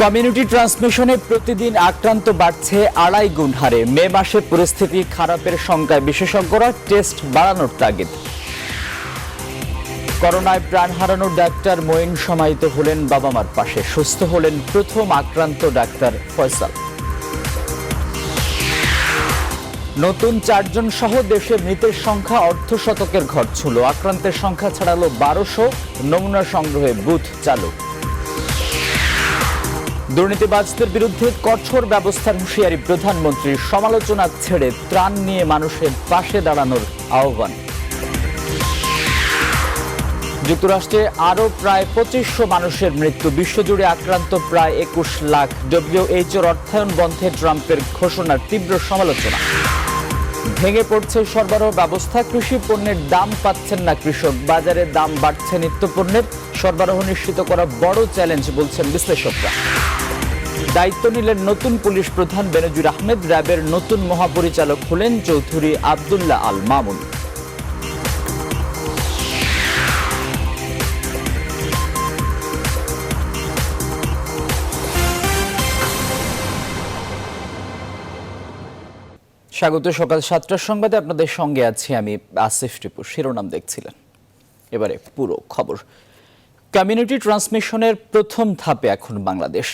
Community ট্রান্সমিশনে প্রতিদিন আক্রান্ত বাড়ছে 2.5 গুণ হারে। মে মাসে পরিস্থিতি খারাপের শঙ্কায় বিশেষজ্ঞরা টেস্ট বাড়ানোর তাগিদ। করোনায় প্রাণ হারানো ডাক্তার মঈন সমাহিত হলেন বাবা মার পাশে। সুস্থ হলেন প্রথম আক্রান্ত ডাক্তার ফয়সাল। নতুন 4 জন সহ দেশে মৃতের সংখ্যা অর্ধশতকের ঘর ছুঁল। আক্রান্তের সংখ্যা ছাড়ালো 1200। নমুনা সংগ্রহে বুথ চালু। দুর্নীতিবাজদের বিরুদ্ধে কঠোর ব্যবস্থার হুঁশিয়ারি প্রধানমন্ত্রীর। সমালোচনা ছেড়ে ত্রাণ নিয়ে মানুষের পাশে দাঁড়ানোর আহ্বান। যুক্তরাষ্ট্রে আরও প্রায় 2500 মানুষের মৃত্যু। বিশ্বজুড়ে আক্রান্ত প্রায় 21 লাখ। ডব্লিউএইচওর অর্থায়ন বন্ধে ট্রাম্পের ঘোষণার তীব্র সমালোচনা। ভেঙে পড়ছে সরবরাহ ব্যবস্থা। কৃষি পণ্যের দাম পাচ্ছেন না কৃষক। বাজারে দাম বাড়ছে নিত্যপণ্যের। সরবরাহ নিশ্চিত করা বড় চ্যালেঞ্জ বলছেন বিশ্লেষকরা। দায়িত্ব নিলেন নতুন পুলিশ প্রধান বেনজির আহমেদ। র্যাবের নতুন মহাপরিচালক হলেন চৌধুরী আব্দুল্লাহ আল মামুন। স্বাগত সকাল 7টার সংবাদে আপনাদের সঙ্গে আছি আমি আসিফ টিপু। শিরোনাম দেখছিলেন, এবারে পুরো খবর। কমিউনিটি ট্রান্সমিশনের প্রথম ধাপে এখন বাংলাদেশ।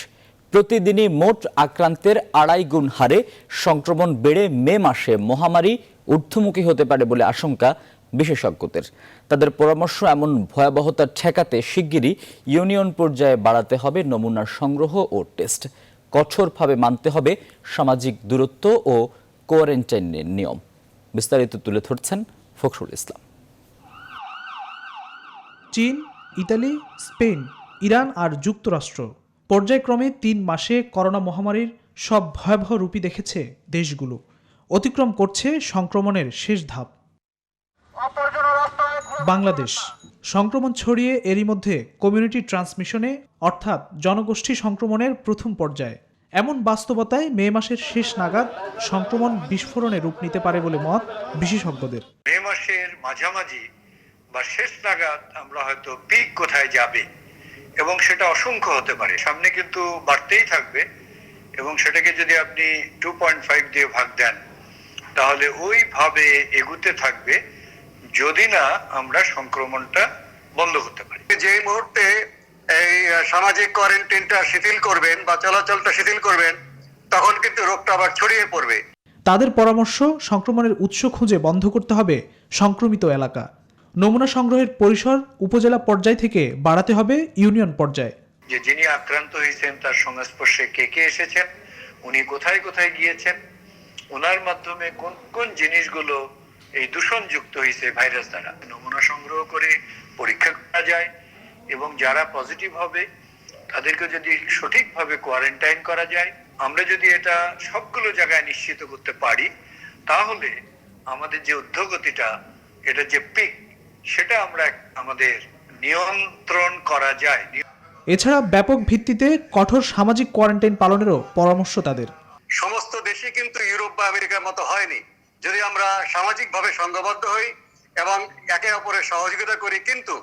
প্রতিদিনই মোট আক্রান্তের 2.5 গুণ হারে সংক্রমণ বেড়ে মে মাসে মহামারী ঊর্ধ্বমুখী হতে পারে বলে আশঙ্কা বিশেষজ্ঞদের। তাদের পরামর্শ, এমন ভয়াবহতা ঠেকাতে শিগগিরই ইউনিয়ন পর্যায়ে বাড়াতে হবে নমুনার সংগ্রহ ও টেস্ট। কঠোরভাবে মানতে হবে সামাজিক দূরত্ব ও কোয়ারেন্টাইনের নিয়ম। বিস্তারিত তুলে ধরছেন ফখরুল ইসলাম। চীন, ইতালি, স্পেন, ইরান আর যুক্তরাষ্ট্র পর্যায়ক্রমে 3 মাসে করোনা মহামারীর সব ভয়াবহ রূপই দেখেছে দেশগুলো। অতিক্রম করছে সংক্রমণের শেষ ধাপ। বাংলাদেশ সংক্রমণ ছড়িয়ে এরই মধ্যে কমিউনিটি ট্রান্সমিশনে অর্থাৎ জনগোষ্ঠী সংক্রমণের প্রথম পর্যায়ে। এমন বাস্তবতায় মে মাসের শেষ নাগাদ সংক্রমণ বিস্ফোরণে রূপ নিতে পারে বলে মত বিশেষজ্ঞদের। মে মাসের মাঝামাঝি বা শেষ নাগাদ আমরা হয়তো পিক কোথায় যাবে এবং সেটা অসংখ্য হতে পারে। সামনে কিন্তু বাড়তেই থাকবে এবং সেটাকে যদি আপনি 2.5 দিয়ে ভাগ দেন তাহলে ওইভাবে এগুতে থাকবে যদি না আমরা সংক্রমণটা বন্ধ করতে পারি। যে মুহূর্তে এই সামাজিক কোয়ারেন্টাইনটা শিথিল করবেন বা চলাচলটা শিথিল করবেন তখন কিন্তু রোগটা আবার ছড়িয়ে পড়বে। তাদের পরামর্শ, সংক্রমণের উৎস খুঁজে বন্ধ করতে হবে সংক্রমিত এলাকা। নমুনা সংগ্রহের পরিসর উপজেলা পর্যায় থেকে বাড়াতে হবে ইউনিয়ন পর্যায়ে। যে যিনি আক্রান্ত হয়েছেন তার সংস্পর্শে কে কে এসেছেন, উনি কোথায় কোথায় গিয়েছেন, ওনার মাধ্যমে কোন কোন জিনিসগুলো এই দূষণযুক্ত হয়েছে ভাইরাস দ্বারা, নমুনা সংগ্রহ করে পরীক্ষা করা যায় এবং যারা পজিটিভ হবে তাদেরকে যদি সঠিকভাবে কোয়ারেন্টাইন করা যায়, আমরা যদি এটা সবগুলো জায়গায় নিশ্চিত করতে পারি তাহলে আমাদের যে ঊর্ধ্বগতিটা, এটা যে পিক, সেটা আমরা আমাদের নিয়ন্ত্রণ করা যায়। এছাড়া ব্যাপক ভিত্তিতে কঠোর সামাজিক কোয়ারেন্টাইন পালনেরও পরামর্শ তাদের। সমস্ত দেশে কিন্তু ইউরোপ বা আমেরিকার মতো হয়নি। যদি আমরা সামাজিকভাবে সংঘবদ্ধ হই এবং একে অপরের সহযোগিতা করি, কিন্তু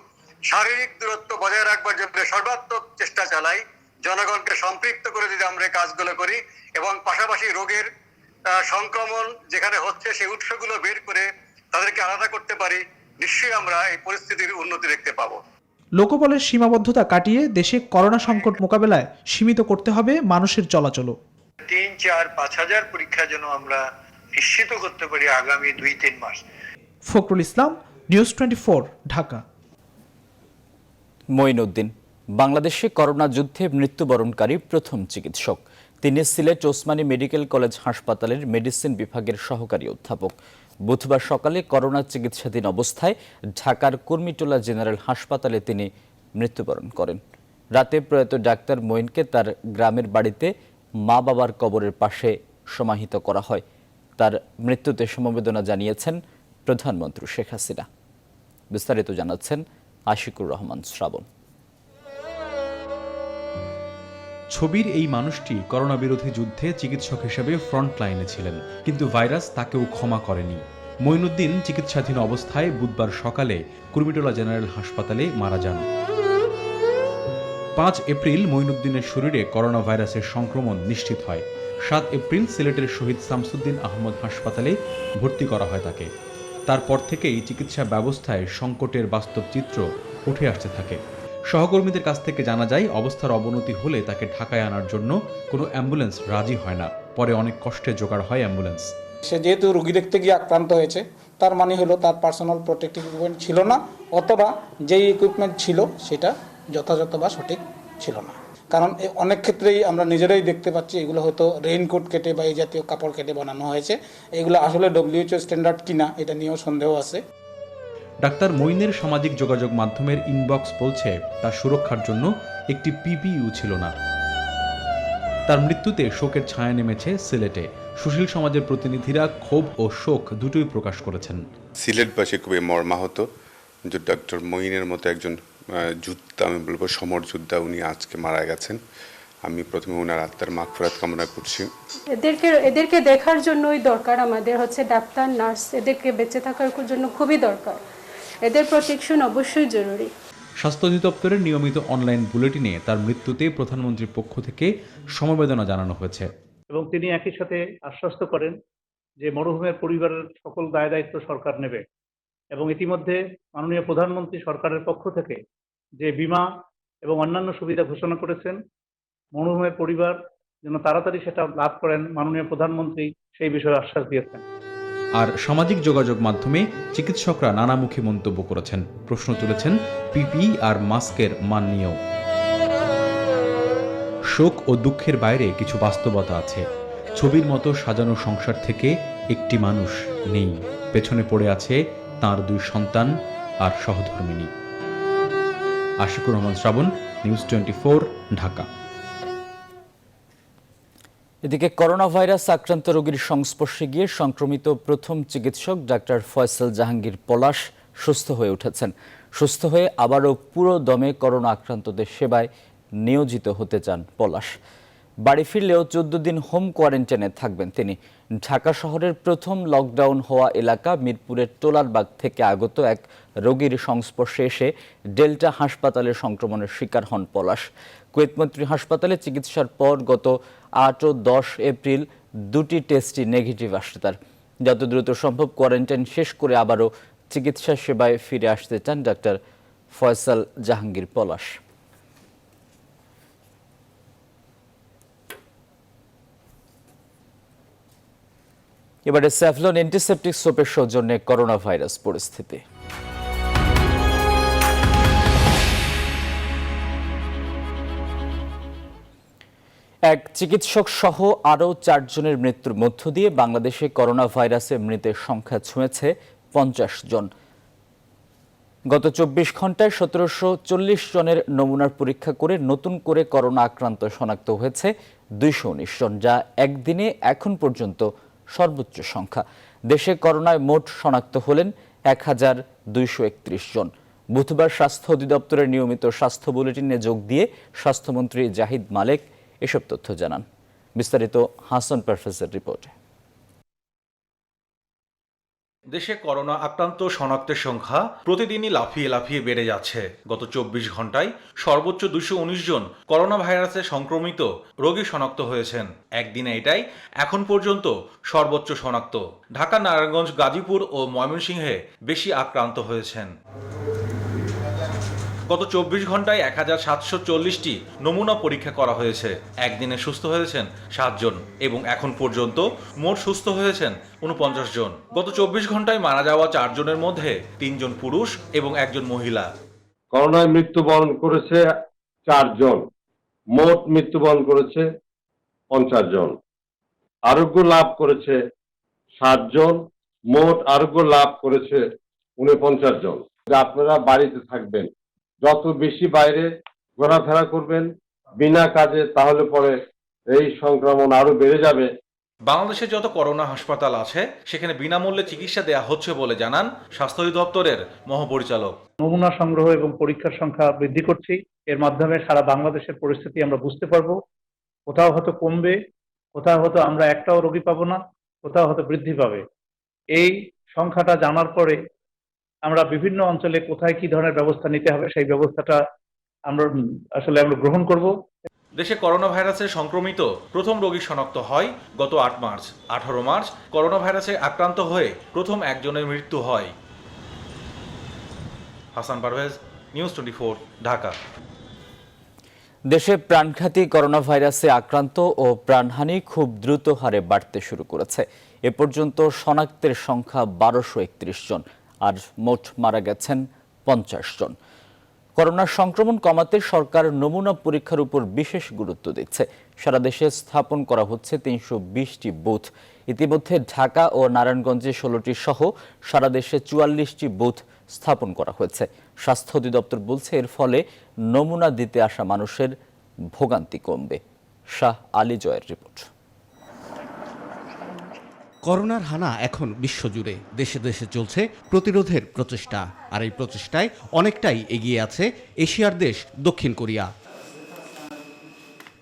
শারীরিক দূরত্ব বজায় রাখবার জন্য সর্বাত্মক চেষ্টা চালাই, জনগণকে সম্পৃক্ত করে যদি আমরা কাজগুলো করি এবং পাশাপাশি রোগের সংক্রমণ যেখানে হচ্ছে সেই উৎসগুলো বের করে তাদেরকে আলাদা করতে পারি, নিশ্চয়ই আমরা এই পরিস্থিতির উন্নতি দেখতে পাবো। লোকবলের সীমাবদ্ধতা কাটিয়ে দেশে করোনা সংকট মোকাবেলায় সীমিত করতে হবে মানুষের চলাচলও। 3, 4, 5 হাজার পরীক্ষা যেন আমরা নিশ্চিত করতে পারি আগামী 2-3 মাস। ফখরুল ইসলাম, নিউজ 24, ঢাকা। মঈনুদ্দিন বাংলাদেশে করোনা যুদ্ধে মৃত্যুবরণকারী প্রথম চিকিৎসক। তিনি সিলেট ওসমানী মেডিকেল কলেজ হাসপাতালের মেডিসিন বিভাগের সহকারী অধ্যাপক। বুধবার সকালে করোনা চিকিৎসাধীন অবস্থায় ঢাকার কুর্মিটোলা জেনারেল হাসপাতালে তিনি মৃত্যুবরণ করেন। রাতে প্রয়াত ডাক্তার মঈনকে তার গ্রামের বাড়িতে মা বাবার কবরের পাশে সমাহিত করা হয়। তার মৃত্যুতে সমবেদনা জানিয়েছেন প্রধানমন্ত্রী শেখ হাসিনা। বিস্তারিত জানাচ্ছেন আশিকুর রহমান শ্রাবণ। ছবির এই মানুষটি করোনা বিরোধী যুদ্ধে চিকিৎসক হিসেবে ফ্রন্ট লাইনে ছিলেন, কিন্তু ভাইরাস তাকেও ক্ষমা করেনি। মঈনুদ্দিন চিকিৎসাধীন অবস্থায় বুধবার সকালে কুর্মিটোলা জেনারেল হাসপাতালে মারা যান। 5 এপ্রিল মঈনুদ্দিনের শরীরে করোনা ভাইরাসের সংক্রমণ নিশ্চিত হয়। 7 এপ্রিল সিলেটের শহীদ শামসুদ্দিন আহমদ হাসপাতালে ভর্তি করা হয় তাকে। তারপর থেকেই চিকিৎসা ব্যবস্থায় সংকটের বাস্তব চিত্র উঠে আসতে থাকে। সহকর্মীদের কাছ থেকে জানা যায়, অবস্থার অবনতি হলে তাকে ঢাকায় আনার জন্য কোনো অ্যাম্বুলেন্স রাজি হয় না। পরে অনেক কষ্টে জোগাড় হয় অ্যাম্বুলেন্স। সে যেহেতু রোগী দেখতে গিয়ে আক্রান্ত হয়েছে, তার মানে হলো তার পার্সোনাল প্রোটেক্টিভ ইকুইপমেন্ট ছিল না, অথবা যেই ইকুইপমেন্ট ছিল সেটা যথাযথ বা সঠিক ছিল না। কারণ অনেক ক্ষেত্রেই আমরা নিজেরাই দেখতে পাচ্ছি এগুলো হয়তো রেইনকোট কেটে বা এই জাতীয় কাপড় কেটে বানানো হয়েছে। এগুলো আসলে WHO স্ট্যান্ডার্ড কিনা এটা নিয়েও সন্দেহ আছে। ডাক্তার মঈনের সামাজিক যোগাযোগ মাধ্যমের ইনবক্স বলছে, তার সুরক্ষার জন্য একটি পিপিইউ ছিল না। তার মৃত্যুতে শোকের ছায়া নেমেছে সিলেটে। সুশীল সমাজের প্রতিনিধিরা ক্ষোভ ও শোক দুটোই প্রকাশ করেছেন। সিলেটবাসী খুবই মর্মাহত যে ডক্টর মঈনের মতো একজন যোদ্ধা, আমি বলবো সমর যোদ্ধা, উনি আজকে মারা গেছেন। আমি প্রথমে ওনার আত্মার মাগফিরাত কামনা করছি। এদেরকে দেখার জন্যই দরকার আমাদের ডাক্তার, নার্স, এদেরকে বেঁচে থাকার জন্য খুবই দরকার। এদের প্রোটেকশন অবশ্যই জরুরি। স্বাস্থ্য অধিদপ্তরের নিয়মিত অনলাইন বুলেটিনে তার মৃত্যুতে প্রধানমন্ত্রীর পক্ষ থেকে সমবেদনা জানানো হয়েছে। এবং তিনি একই সাথে আশ্বস্ত করেন যে মরহুমের পরিবারের সকল দায় দায়িত্ব সরকার নেবে। এবং ইতিমধ্যে মাননীয় প্রধানমন্ত্রী সরকারের পক্ষ থেকে যে বীমা এবং অন্যান্য সুবিধা ঘোষণা করেছেন, মরহুমের পরিবার যেন তাড়াতাড়ি সেটা লাভ করেন, মাননীয় প্রধানমন্ত্রী সেই বিষয়ে আশ্বাস দিয়েছেন। আর সামাজিক যোগাযোগ মাধ্যমে চিকিৎসকরা নানামুখী মন্তব্য করেছেন, প্রশ্ন তুলেছেন পিপিই আর মাস্কের মান নিয়েও। শোক ও দুঃখের বাইরে কিছু বাস্তবতা আছে। ছবির মতো সাজানো সংসার থেকে একটি মানুষ নেই। পেছনে পড়ে আছে তার 2 সন্তান আর সহধর্মিণী। আশিকুর রহমান শ্রাবণ, নিউজ 24, ঢাকা। এদিকে করোনা ভাইরাস আক্রান্ত রোগীর সংস্পর্শে গিয়ে সংক্রমিত প্রথম চিকিৎসক ডাক্তার ফয়সাল জাহাঙ্গীর পলাশ সুস্থ হয়ে উঠেছেন। সুস্থ হয়ে আবারও পুরো দমে করোনা আক্রান্তদের সেবায় নিয়োজিত হতে চান পলাশ। বাড়ি ফিরলেও 14 দিন হোম কোয়ারেন্টাইনে থাকবেন তিনি। ঢাকা শহরের প্রথম লকডাউন হওয়া এলাকা মিরপুরের টোলারবাগ থেকে আগত এক রোগীর সংস্পর্শে এসে ডেল্টা হাসপাতালে সংক্রমণের শিকার হন পলাশ। কুয়েতমন্ত্রী হাসপাতালে চিকিৎসার পর গত 8 ও 10 এপ্রিল 2টি টেস্টই নেগেটিভ আসে তার। যত দ্রুত সম্ভব কোয়ারেন্টাইন শেষ করে আবারও চিকিৎসা সেবায় ফিরে আসতে চান ডাক্তার ফয়সাল জাহাঙ্গীর পলাশ। এবারে স্যাভলন অ্যান্টিসেপটিক সোপের সৌজন্যে করোনা ভাইরাস পরিস্থিতি। এক চিকিৎসক সহ আরও 4 জনের মৃত্যুর মধ্য দিয়ে বাংলাদেশে করোনা ভাইরাসে মৃতের সংখ্যা ছুঁয়েছে 50 জন। গত 24 ঘন্টায় 1740 জনের নমুনার পরীক্ষা করে নতুন করে করোনা আক্রান্ত শনাক্ত হয়েছে 219 জন, যা একদিনে এখন পর্যন্ত সর্বোচ্চ সংখ্যা। দেশে করোনায় মোট শনাক্ত হলেন 1231 জন। বুধবার স্বাস্থ্য অধিদপ্তরের নিয়মিত স্বাস্থ্য বুলেটিনে যোগ দিয়ে স্বাস্থ্যমন্ত্রী জাহিদ মালেক এসব তথ্য জানান। বিস্তারিত হাসান পারভেজের রিপোর্টে। দেশে করোনা আক্রান্ত শনাক্তের সংখ্যা প্রতিদিনই লাফিয়ে লাফিয়ে বেড়ে যাচ্ছে। গত 24 ঘন্টায় সর্বোচ্চ 219 জন করোনা ভাইরাসে সংক্রমিত রোগী শনাক্ত হয়েছেন। একদিনে এটাই এখন পর্যন্ত সর্বোচ্চ শনাক্ত। ঢাকা, নারায়ণগঞ্জ, গাজীপুর ও ময়মনসিংহে বেশি আক্রান্ত হয়েছেন। গত 24 ঘন্টায় 1740টি নমুনা পরীক্ষা করা হয়েছে। একদিনে সুস্থ হয়েছেন 7 জন এবং এখন পর্যন্ত মোট সুস্থ হয়েছেন 49 জন। গত 24 ঘন্টায় মারা যাওয়া 4 জনের মধ্যে 3 জন পুরুষ এবং 1 জন মহিলা। করোনায় মৃত্যুবরণ করেছে 4 জন, মোট মৃত্যুবরণ করেছে 50 জন। আরোগ্য লাভ করেছে 7 জন, মোট আরোগ্য লাভ করেছে 49 জন। আপনারা বাড়িতে থাকবেন, যত বেশি বাইরে ঘোরাফেরা করবেন বিনা কাজে, তাহলে পরে এই সংক্রমণ আরো বেড়ে যাবে। বাংলাদেশে যত করোনা হাসপাতাল আছে সেখানে বিনামূল্যে চিকিৎসা দেয়া হচ্ছে বলে জানান স্বাস্থ্য অধিদপ্তরের মহাপরিচালক। নমুনা সংগ্রহ এবং পরীক্ষার সংখ্যা বৃদ্ধি করছি। এর মাধ্যমে সারা বাংলাদেশের পরিস্থিতি আমরা বুঝতে পারবো। কোথাও হয়তো কমবে, কোথাও হয়তো আমরা একটাও রোগী পাবো না, কোথাও হয়তো বৃদ্ধি পাবে। এই সংখ্যাটা জানার পরে আমরা বিভিন্ন অঞ্চলে কোথায় কি ধরনের ব্যবস্থা নিতে হবে সেই ব্যবস্থাটা আমরা গ্রহণ করব। দেশে করোনা ভাইরাসে সংক্রমিত প্রথম রোগী শনাক্ত হয় গত ৮ মার্চ। 18 মার্চ করোনা ভাইরাসে আক্রান্ত হয়ে প্রথম একজনের মৃত্যু হয়। হাসান পারভেজ, নিউজ 24, ঢাকা। দেশে প্রাণঘাতী করোনা ভাইরাসে আক্রান্ত ও প্রাণহানি খুব দ্রুত হারে বাড়তে শুরু করেছে। এ পর্যন্ত শনাক্তের সংখ্যা 1231 জন, আর মোট মারা গেছেন 50 জন। করোনার সংক্রমণ কমাতে সরকার নমুনা পরীক্ষার উপর বিশেষ গুরুত্ব দিচ্ছে। সারা দেশে স্থাপন করা হচ্ছে 320টি বুথ। ইতিমধ্যে ঢাকা ও নারায়ণগঞ্জে 16টি সহ সারা দেশে 44টি বুথ স্থাপন করা হয়েছে। স্বাস্থ্য অধিদপ্তর বলছে এর ফলে নমুনা দিতে আসা মানুষের ভোগান্তি কমবে। শাহ আলী জয়ের রিপোর্ট। করোনার হানা এখন বিশ্বজুড়ে, দেশে দেশে চলছে প্রতিরোধের প্রচেষ্টা। আর এই প্রচেষ্টায় অনেকটাই এগিয়ে আছে এশিয়ার দেশ দক্ষিণ কোরিয়া।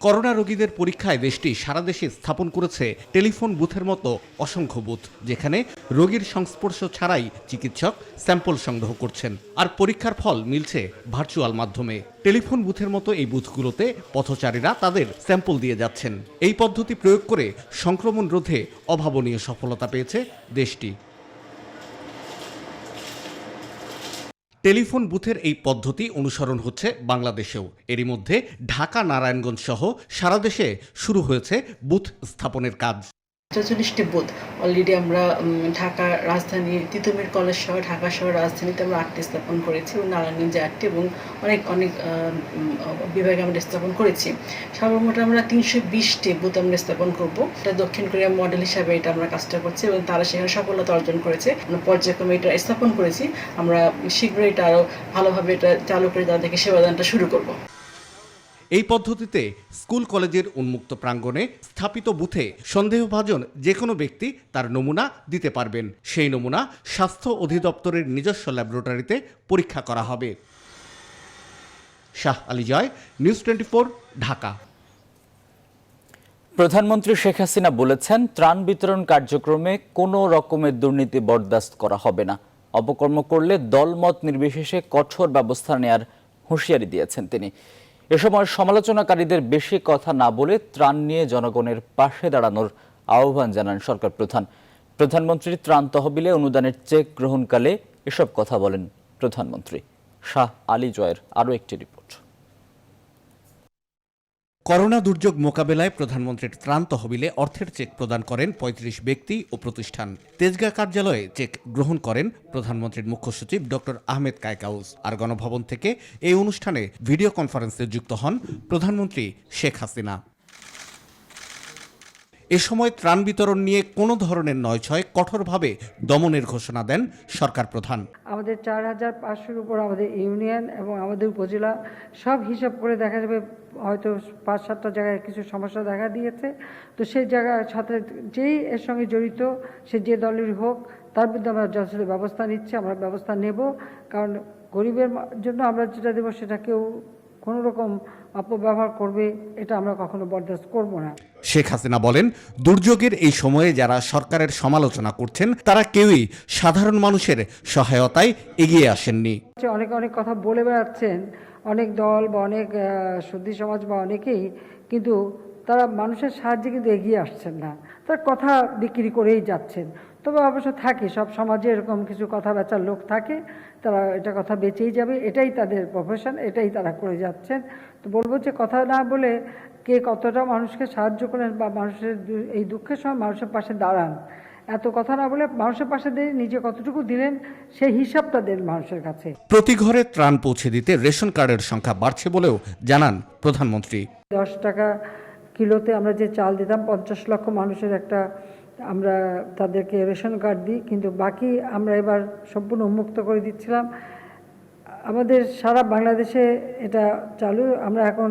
করোনা রোগীদের পরীক্ষায় দেশটি সারা দেশে স্থাপন করেছে টেলিফোন বুথের মতো অসংখ্য বুথ, যেখানে রোগীর সংস্পর্শ ছাড়াই চিকিৎসক স্যাম্পল সংগ্রহ করছেন। আর পরীক্ষার ফল মিলছে ভার্চুয়াল মাধ্যমে। টেলিফোন বুথের মতো এই বুথগুলোতে পথচারীরা তাদের স্যাম্পল দিয়ে যাচ্ছেন। এই পদ্ধতি প্রয়োগ করে সংক্রমণ রোধে অভাবনীয় সফলতা পেয়েছে দেশটি। টেলিফোন বুথের এই পদ্ধতি অনুসরণ হচ্ছে বাংলাদেশেও। এরই মধ্যে ঢাকা, নারায়ণগঞ্জ সহ সারা দেশে শুরু হয়েছে বুথ স্থাপনের কাজ। 44টি বুথ অলরেডি আমরা ঢাকা রাজধানী, তিতুমির কলেজ সহ ঢাকা শহর রাজধানীতে আমরা 8টি স্থাপন করেছি এবং নারায়ণগঞ্জে 8টি এবং অনেক বিভাগে আমরা স্থাপন করেছি। সর্বমোট আমরা 320টি বুথ আমরা স্থাপন করবো। এটা দক্ষিণ কোরিয়া মডেল হিসাবে এটা আমরা কাজটা করছি এবং তারা সেখানে সফলতা অর্জন করেছে। আমরা পর্যায়ক্রমে এটা স্থাপন করেছি। আমরা শীঘ্রই এটা আরও ভালোভাবে এটা চালু করে তাদেরকে সেবাদানটা শুরু করব। এই পদ্ধতিতে স্কুল কলেজের উন্মুক্ত প্রাঙ্গণে স্থাপিত বুথে সন্দেহভাজন যে কোনো ব্যক্তি তার নমুনা দিতে পারবেন। সেই নমুনা স্বাস্থ্য অধিদপ্তরের নিজস্ব ল্যাবরেটরিতে পরীক্ষা করা হবে। শাহ আলী জয়, নিউজ 24, ঢাকা। প্রধানমন্ত্রী শেখ হাসিনা বলেছেন, ত্রাণ বিতরণ কার্যক্রমে কোনো রকমের দুর্নীতি বরদাস্ত করা হবে না। অপকর্ম করলে দলমত নির্বিশেষে কঠোর ব্যবস্থা নেয়ার হুঁশিয়ারি দিয়েছেন তিনি। এ সময় সমালোচনাকারীদের বেশি কথা না বলে ত্রাণ নিয়ে জনগণের পাশে দাঁড়ানোর আহ্বান জানান সরকার প্রধান। প্রধানমন্ত্রীর ত্রাণ তহবিলে অনুদানের চেক গ্রহণকালে এসব কথা বলেন প্রধানমন্ত্রী। শাহ আলী জয়ের আরও একটি রিপোর্ট। করোনা দুর্যোগ মোকাবেলায় প্রধানমন্ত্রীর ত্রাণ তহবিলে অর্থের চেক প্রদান করেন 35 ব্যক্তি ও প্রতিষ্ঠান। তেজগাঁ কার্যালয়ে চেক গ্রহণ করেন প্রধানমন্ত্রীর মুখ্য সচিব ডক্টর আহমেদ কায়কাউস। আর গণভবন থেকে এই অনুষ্ঠানে ভিডিও কনফারেন্সে যুক্ত হন প্রধানমন্ত্রী শেখ হাসিনা। এ সময় ত্রাণ বিতরণ নিয়ে কোনো ধরনের নয়ছয় কঠোরভাবে দমনের ঘোষণা দেন সরকার প্রধান। আমাদের 4500-এর উপর আমাদের ইউনিয়ন এবং আমাদের উপজেলা সব হিসাব করে দেখা যাবে হয়তো 5-7টা জায়গায় কিছু সমস্যা দেখা দিয়েছে। তো সেই জায়গার সাথে যেই এর সঙ্গে জড়িত সে যে দলেরই হোক তার বিরুদ্ধে আমরা যথাযথ ব্যবস্থা নিচ্ছি, আমরা ব্যবস্থা নেব। কারণ গরিবের জন্য আমরা যেটা দেবো সেটা কেউ কোনো রকম অপব্যবহার করবে এটা আমরা কখনো বরদাস্ত করব না। শেখ হাসিনা বলেন, দুর্যোগের এই সময়ে যারা সরকারের সমালোচনা করছেন তারা কেউই সাধারণ মানুষের সহায়তায় এগিয়ে আসেননি। অনেক কথা বলে বেড়াচ্ছেন অনেক দল বা অনেক সুধী সমাজ বা অনেকেই, কিন্তু তারা মানুষের সাহায্যে কিন্তু এগিয়ে আসছেন না। তার কথা বিক্রি করেই যাচ্ছেন। তবে অবশ্য থাকে, সব সমাজে এরকম কিছু কথা বেচার লোক থাকে, তারা এটা কথা বেচেই যাবে, এটাই তাদের প্রফেশন, এটাই তারা করে যাচ্ছেন। তো বলবো যে কথা না বলে কে কতটা মানুষকে সাহায্য করেন বা মানুষের এই দুঃখের সময় মানুষের পাশে দাঁড়ান, এত কথা না বলে মানুষের পাশে দিয়ে নিজে কতটুকু দিলেন সেই হিসাবটা দেন মানুষের কাছে। প্রতি ঘরে ত্রাণ পৌঁছে দিতে রেশন কার্ডের সংখ্যা বাড়ছে বলেও জানান প্রধানমন্ত্রী। 10 টাকা কিলোতে আমরা যে চাল দিতাম 50 লক্ষ মানুষের একটা আমরা তাদেরকে রেশন কার্ড দিই, কিন্তু বাকি আমরা এবার সম্পূর্ণ উন্মুক্ত করে দিচ্ছিলাম। আমাদের সারা বাংলাদেশে এটা চালু। আমরা এখন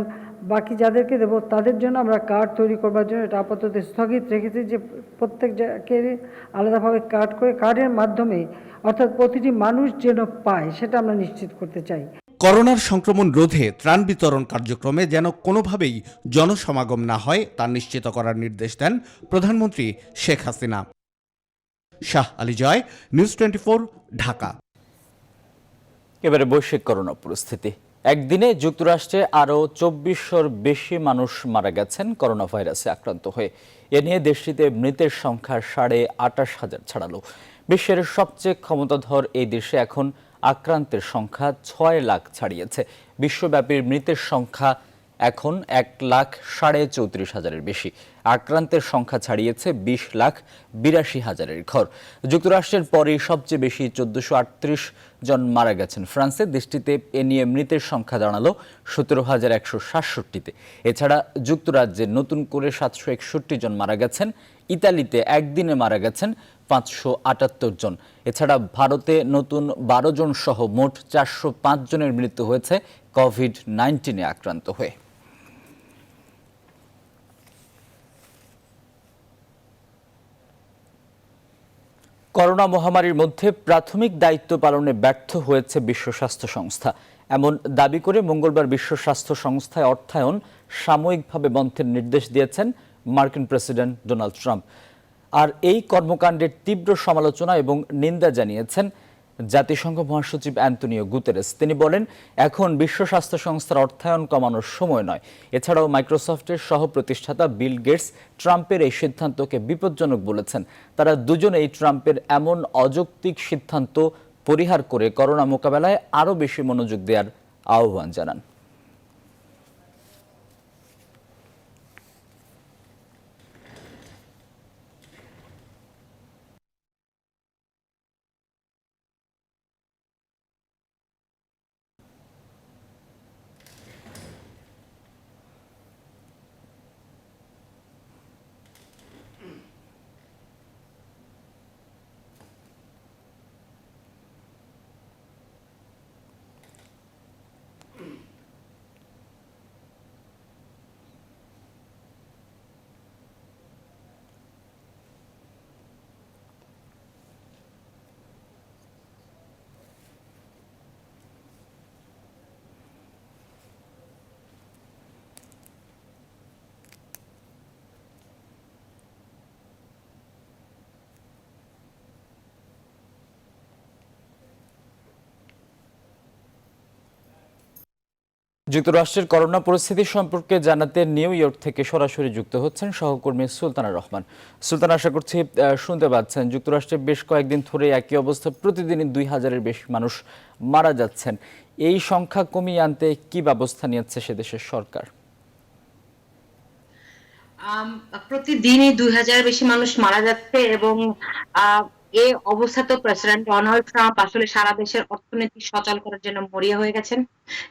বাকি যাদেরকে দেব তাদের জন্য আমরা কার্ড তৈরি করবার জন্য এটা আপাতত স্থগিত রেখেছি, যে প্রত্যেককে আলাদাভাবে কার্ড করে কার্ডের মাধ্যমে অর্থাৎ প্রতিটি মানুষ যেন পায় সেটা আমরা নিশ্চিত করতে চাই। করোনার সংক্রমণ রোধে ত্রাণ বিতরণ কার্যক্রমে যেন কোনোভাবেই জনসমাগম না হয় তা নিশ্চিত করার নির্দেশ দেন প্রধানমন্ত্রী শেখ হাসিনা। শাহ আলী জয়, নিউজ 24, ঢাকা। এবারে বৈশ্বিক করোনা পরিস্থিতি। একদিনে যুক্তরাষ্ট্রে আরও 2400-র বেশি মানুষ মারা গেছেন করোনা ভাইরাসে আক্রান্ত হয়ে। এ নিয়ে দেশটিতে মৃতের সংখ্যা 28,500 ছাড়ালো। বিশ্বের সবচেয়ে ক্ষমতাধর এই দেশে এখন আক্রান্তের সংখ্যা 6 লাখ ছাড়িয়েছে। বিশ্বব্যাপী মৃতের সংখ্যা এখন 1,34,000-এর বেশি। আক্রান্তের সংখ্যা ছাড়িয়েছে 20,82,000-এর ঘর। যুক্তরাষ্ট্রের পরেই সবচেয়ে বেশি 1438 জন মারা গেছেন ফ্রান্সে। দেশটিতে এ নিয়ে মৃতের সংখ্যা দাঁড়ালো 17,167-তে। এছাড়া যুক্তরাজ্যে নতুন করে 761 জন মারা গেছেন। ইতালিতে একদিনে মারা গেছেন 578 জন। এছাড়া ভারতে নতুন 12 জন সহ মোট 405 জনের মৃত্যু হয়েছে কোভিড-19 আক্রান্ত হয়ে। করোনা মহামারীর মধ্যে প্রাথমিক দায়িত্ব পালনে ব্যর্থ হয়েছে বিশ্ব স্বাস্থ্য সংস্থা। এমন দাবি করে মঙ্গলবার বিশ্ব স্বাস্থ্য সংস্থায় অর্থায়ন সাময়িকভাবে বন্ধের নির্দেশ দিয়েছেন মার্কিন প্রেসিডেন্ট ডোনাল্ড ট্রাম্প। আর এই কর্মকাণ্ডের তীব্র সমালোচনা এবং নিন্দা জানিয়েছেন জাতিসংঘ মহাসচিব অ্যান্তনিও গুতেরেস। তিনি বলেন, এখন বিশ্ব স্বাস্থ্য সংস্থার অর্থায়ন কমানোর সময় নয়। এছাড়াও মাইক্রোসফটের সহ প্রতিষ্ঠাতা বিল গেটস ট্রাম্পের এই সিদ্ধান্তকে বিপজ্জনক বলেছেন। তারা দুজনেই ট্রাম্পের এমন অযৌক্তিক সিদ্ধান্ত পরিহার করে করোনা মোকাবেলায় আরও বেশি মনোযোগ দেওয়ার আহ্বান জানান। যুক্তরাষ্ট্রের করোনা পরিস্থিতি সম্পর্কে জানাতে নিউ ইয়র্ক থেকে সরাসরি যুক্ত হচ্ছেন সহকর্মী সুলতানা রহমান। সুলতান, আশা করছি শুনতে পাচ্ছেন। যুক্তরাষ্ট্রে বেশ কয়েকদিন ধরে একই অবস্থা, প্রতিদিনই 2000-এর বেশি মানুষ মারা যাচ্ছেন। এই সংখ্যা কমিয়ে আনতে কি ব্যবস্থা নিয়েছে সে দেশের সরকার? প্রতিদিনই 2000 বেশি মানুষ মারা যাচ্ছে এবং এই অবস্থা তো প্রেসিডেন্ট ডোনাল্ড ট্রাম্প আসলে সারা দেশের অর্থনীতি সচল করার জন্য মরিয়া হয়ে গেছেন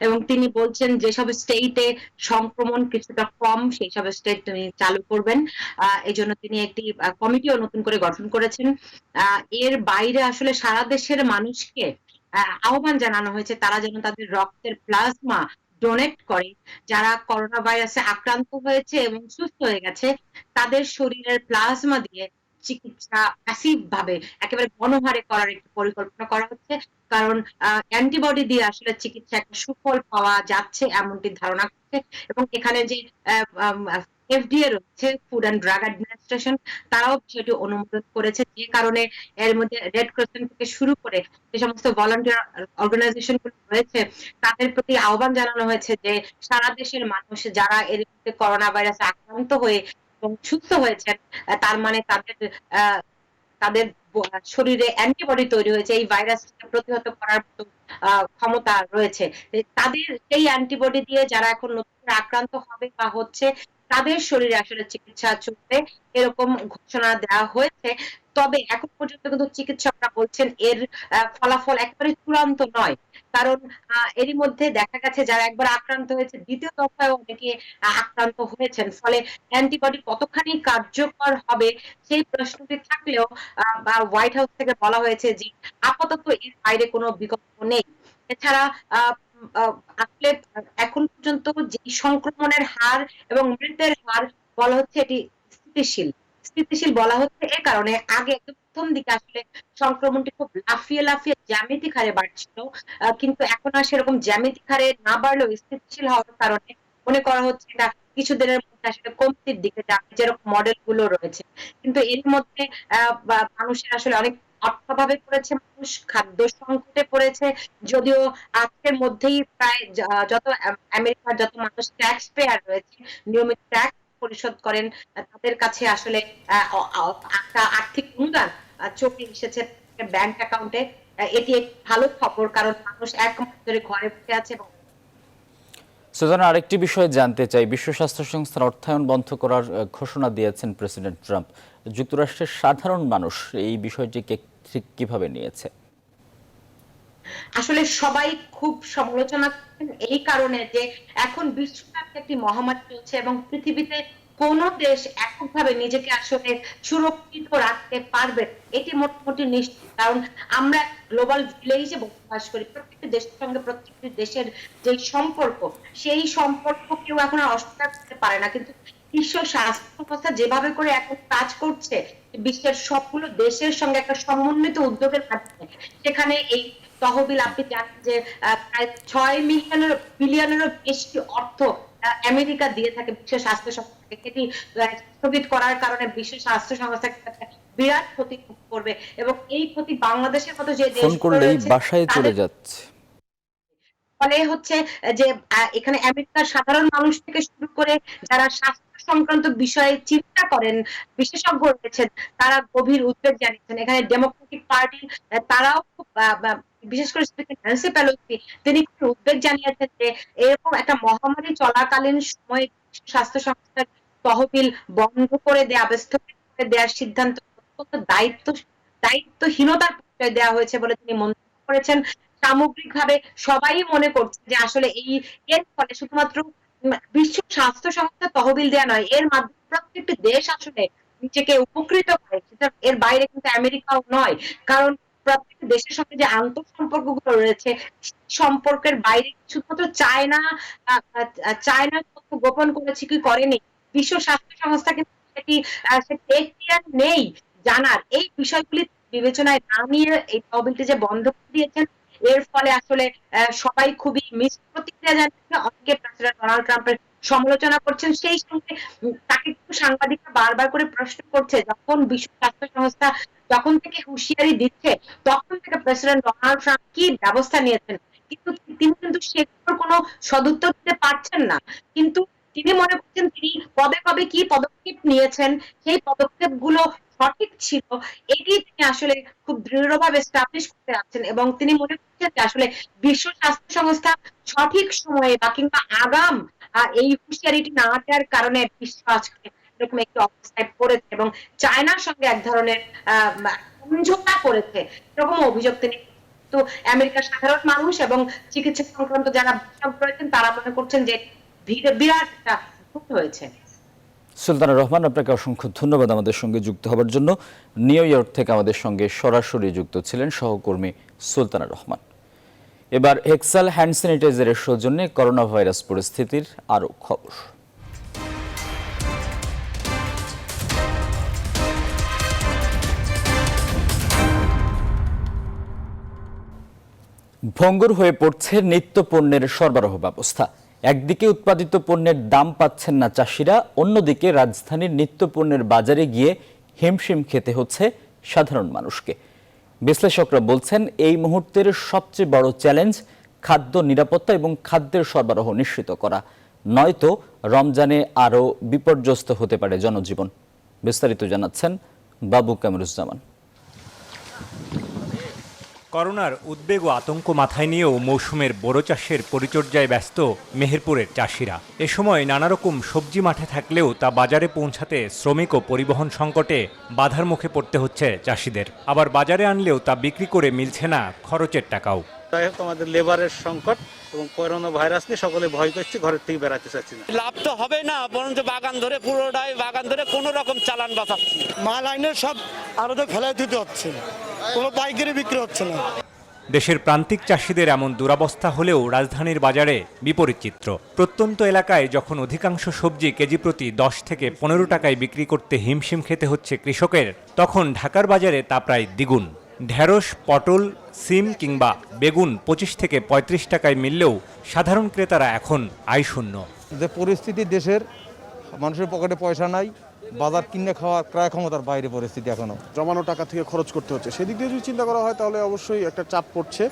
এবং তিনি বলছেন যেসব স্টেটে সংক্রমণ কিছুটা কম সেই সব স্টেট তিনি চালু করবেন। এই জন্য তিনি একটি কমিটিও নতুন করে গঠন করেছেন। এর বাইরে আসলে সারা দেশের মানুষকে আহ্বান জানানো হয়েছে তারা যেন তাদের রক্তের প্লাজমা ডোনেট করে। যারা করোনা ভাইরাসে আক্রান্ত হয়েছে এবং সুস্থ হয়ে গেছে তাদের শরীরের প্লাজমা দিয়ে চিকিৎসা প্যাসিভ ভাবে একেবারে গণহারে করার একটি পরিকল্পনা করা হচ্ছে, কারণ অ্যান্টিবডি দিয়ে আসলে চিকিৎসা একটা সুফল পাওয়া যাচ্ছে এমনটি ধারণা করছে। এবং এখানে যে এফডিএ রয়েছে, ফুড অ্যান্ড ড্রাগ অ্যাডমিনিস্ট্রেশন, তারাও বিষয়টি অনুমোদন করেছে, যে কারণে এর মধ্যে রেড ক্রিসেন্ট থেকে শুরু করে যে সমস্ত ভলান্টিয়ার অর্গানাইজেশন গুলো রয়েছে তাদের প্রতি আহ্বান জানানো হয়েছে যে সারা দেশের মানুষ যারা এর মধ্যে করোনা ভাইরাসে আক্রান্ত হয়ে এবং সুস্থ হয়েছেন, তার মানে তাদের শরীরে অ্যান্টিবডি তৈরি হয়েছে, এই ভাইরাসকে প্রতিহত করার মতো ক্ষমতা রয়েছে। তাদের সেই অ্যান্টিবডি দিয়ে যারা এখন নতুন করে আক্রান্ত হবে বা হচ্ছে তাদের শরীরে আসলে চিকিৎসা চলবে এরকম ঘোষণা দেওয়া হয়েছে। তবে এখন পর্যন্ত কিন্তু চিকিৎসকরা বলছেন এর ফলাফল একেবারে চূড়ান্ত নয়, কারণ এরই মধ্যে দেখা গেছে যারা একবার আক্রান্ত হয়েছে দ্বিতীয় দফায় অনেকে আক্রান্ত হয়েছেন। ফলে অ্যান্টিবডি কতখানি কার্যকর হবে সেই প্রশ্নটি থাকলেও বা হোয়াইট হাউস থেকে বলা হয়েছে যে আপাতত এর বাইরে কোনো বিকল্প নেই। এছাড়া আসলে এখন পর্যন্ত যে সংক্রমণের হার এবং মৃতের হার বলা হচ্ছে এটি স্থিতিশীল বলা হচ্ছে এ কারণে আগে একদম প্রথম দিকে আসলে সংক্রমণটি খুব লাফিয়ে জ্যামিতিক হারে বাড়ছিল, কিন্তু এখন আর সেরকম জ্যামিতিক হারে না বাড়লেও স্থিতিশীল হওয়ার কারণে মনে করা হচ্ছে এটা কিছুদিনের মধ্যে আসলে কমতির দিকে যাবে যেরকম মডেল গুলো রয়েছে। কিন্তু এর মধ্যে মানুষের আসলে অনেক অর্থাভাবে পড়েছে মানুষ, খাদ্য সংকটে পড়েছে। যদিও আজকের মধ্যেই প্রায় যত আমেরিকার যত মানুষ ট্যাক্স পেয়ার রয়েছে, নিয়মিত ট্যাক্স পরিশোধ করেন, তাদের কাছে আসলে একটা আর্থিক অনুদান চলে এসেছে ব্যাংক অ্যাকাউন্টে। এটি একটি ভালো খবর, কারণ মানুষ এক মাস ধরে ঘরে বসে আছে। এবং সুজানা, আরেকটি বিষয় জানতে চাই, বিশ্ব স্বাস্থ্য সংস্থার অর্থায়ন বন্ধ করার ঘোষণা দিয়েছেন প্রেসিডেন্ট ট্রাম্প। যুক্তরাষ্ট্রের সাধারণ মানুষ এই বিষয়টিকে ঠিক কিভাবে নিয়েছে? আসলে সবাই খুব সমালোচনা করছেন এই কারণে যে এখন বিশ্বব্যাপী একটি মহামারী চলছে এবং পৃথিবীতে কোন দেশ এককভাবে নিজেকে আসলে সুরক্ষিত রাখতে পারবে এটি মোটামুটি নিশ্চিত। কারণ আমরা গ্লোবাল ভিলেজে বসবাস করি, প্রত্যেকটি দেশের সঙ্গে প্রত্যেকটি দেশের যে সম্পর্ক, সেই সম্পর্ক কেউ এখন আর অস্বীকার করতে পারে না। কিন্তু বিশ্ব স্বাস্থ্য সংস্থা যেভাবে করে এখন কাজ করছে, বিশ্বের সবগুলো দেশের সঙ্গে একটা সমন্বিত উদ্যোগের মাধ্যমে, সেখানে এই তহবিল, আপনি জানেন যে প্রায় 6 বিলিয়নেরও বেশি অর্থ আমেরিকা দিয়ে থাকে বিশ্ব স্বাস্থ্য সংস্থাকে। এটি স্থগিত করার কারণে বিশ্ব স্বাস্থ্য সংস্থা বিরাট ক্ষতি করবে এবং এই ক্ষতি বাংলাদেশের মতো যে দেশ বাসায় চলে যাচ্ছে। ফলে হচ্ছে যে এখানে আমেরিকার সাধারণ মানুষ থেকে শুরু করে যারা স্বাস্থ্য সংক্রান্ত বিষয়ে চিন্তা করেন, বিশেষজ্ঞ রয়েছেন, তারা গভীর উদ্বেগ জানিয়েছেন। এখানে ডেমোক্রেটিক পার্টি তারাও বিশেষ করে ন্যান্সি পেলোসি তিনি খুব উদ্বেগ জানিয়েছেন যে এরকম একটা মহামারী চলাকালীন সময়ে স্বাস্থ্য সংস্থার তহবিল বন্ধ করে দেওয়া, স্থগিত করে দেওয়ার সিদ্ধান্ত অত্যন্ত দায়িত্বহীনতার পরিচয় দেওয়া হয়েছে বলে তিনি মন্তব্য করেছেন। সামগ্রিকভাবে সবাই মনে করছে যে আসলে এর ফলে শুধুমাত্র বিশ্ব স্বাস্থ্য সংস্থা তহবিল দেওয়া নয়, এর মাধ্যমে প্রত্যেকটি দেশ আসলে নিজেকে উপকৃত করে। এর বাইরে কিন্তু আমেরিকাও নয়, কারণ প্রত্যেকটি দেশের সঙ্গে যে আন্তঃসম্পর্কগুলো রয়েছে, সম্পর্কের বাইরে শুধুমাত্র চায়না তথ্য গোপন করেছে কি করেনি, বিশ্ব স্বাস্থ্য সংস্থা কিন্তু সেটি নেই জানার। এই বিষয়গুলি বিবেচনায় না নিয়ে এই তহবিলটি যে বন্ধ করে দিয়েছেন, এর ফলে আসলে সবাই খুবই মিশ্র প্রতিক্রিয়া জানাচ্ছে। অনেকে প্রেসিডেন্ট ডোনাল্ড ট্রাম্পের সমালোচনা করছেন, সেই সঙ্গে তাকে সাংবাদিকরা বারবার করে প্রশ্ন করছে, যখন বিশ্ব স্বাস্থ্য সংস্থা যখন থেকে হুঁশিয়ারি দিচ্ছে, তখন থেকে প্রেসিডেন্ট ডোনাল্ড ট্রাম্প কি ব্যবস্থা নিয়েছেন, কিন্তু তিনি কিন্তু সেগুলোর কোনো সদুত্তর দিতে পারছেন না। কিন্তু তিনি মনে করছেন তিনি কবে কবে কি পদক্ষেপ নিয়েছেন, সেই পদক্ষেপগুলো সঠিক ছিল, এটি তিনি আসলে খুব দৃঢ়ভাবে এস্টাবলিশ করতে যাচ্ছেন এবং তিনি মনে করছেন যে আসলে বিশ্ব স্বাস্থ্য সংস্থা সঠিক সময়ে বা কিংবা আগাম এই হুঁশিয়ারিটি না দেওয়ার কারণে বিশ্ব আজকে এরকম একটি অবস্থায় পড়েছে এবং চায়নার সঙ্গে এক ধরনের সমঝোতা করেছে, এরকম অভিযোগ তিনি। তো আমেরিকার সাধারণ মানুষ এবং চিকিৎসা সংক্রান্ত যারা বিশেষজ্ঞ রয়েছেন তারা মনে করছেন যে বিরাট একটা ভুল হয়েছে। সুলতানা রহমান, আপনাকে অসংখ্য ধন্যবাদ আমাদের সঙ্গে যুক্ত হবার জন্য। নিউ ইয়র্ক থেকে আমাদের সঙ্গে সরাসরি যুক্ত ছিলেন সহকর্মী সুলতানা রহমান। এবার হেক্সাল হ্যান্ড স্যানিটাইজারের সৌজন্যে করোনা ভাইরাস পরিস্থিতির আরও খবর। ভঙ্গুর হয়ে পড়ছে নিত্য পণ্যের সরবরাহ ব্যবস্থা। একদিকে উৎপাদিত পণ্যের দাম পাচ্ছেন না চাষিরা, অন্যদিকে রাজধানীর নিত্য পণ্যের বাজারে গিয়ে হিমশিম খেতে হচ্ছে সাধারণ মানুষকে। বিশ্লেষকরা বলছেন এই মুহূর্তের সবচেয়ে বড় চ্যালেঞ্জ খাদ্য নিরাপত্তা এবং খাদ্যের সরবরাহ নিশ্চিত করা, নয়তো রমজানে আরও বিপর্যস্ত হতে পারে জনজীবন। বিস্তারিত জানাচ্ছেন বাবু কামরুজ্জামান। করোনার উদ্বেগ ও আতঙ্ক মাথায় নিয়েও মৌসুমের বোরো চাষের পরিচর্যায় ব্যস্ত মেহেরপুরের চাষিরা। এ সময় নানারকম সবজি মাঠে থাকলেও তা বাজারে পৌঁছাতে শ্রমিক ও পরিবহন সংকটে বাধার মুখে পড়তে হচ্ছে চাষিদের। আবার বাজারে আনলেও তা বিক্রি করে মিলছে না খরচের টাকাও। আমাদের লেবারের সংকট এবং করোনা ভাইরাস নিয়ে সকলে ভয় করছে, ঘরের থেকে বেড়াতে চাচ্ছি না। লাভ তো হবে না, বরঞ্চ বাগান ধরে পুরোটাই বাগান ধরে কোনো রকম চালান বাঁচাচ্ছি। মাল আইনের সব আরো ফেলে দিতে হচ্ছে, কোনো পাইকারি বিক্রি হচ্ছে না। দেশের প্রান্তিক চাষিদের এমন দুরবস্থা হলেও রাজধানীর বাজারে বিপরীত চিত্র। প্রত্যন্ত এলাকায় যখন অধিকাংশ সবজি কেজি প্রতি 10 থেকে 15 টাকায় বিক্রি করতে হিমশিম খেতে হচ্ছে কৃষকের, তখন ঢাকার বাজারে তা প্রায় দ্বিগুণ। ঢেঁড়স, পটল, সিম কিংবা বেগুন 25 থেকে 35 টাকায় মিললেও সাধারণ ক্রেতারা এখন আয় শূন্য। যে পরিস্থিতি দেশের, মানুষের পকেটে পয়সা নাই, বাজার কিনে খাওয়ার ক্রয় ক্ষমতার বাইরে পরিস্থিতি এখনো। জমানো টাকা থেকে খরচ করতে হচ্ছে, সেদিক দিয়ে যদি চিন্তা করা হয় তাহলে অবশ্যই একটা চাপ পড়ছে।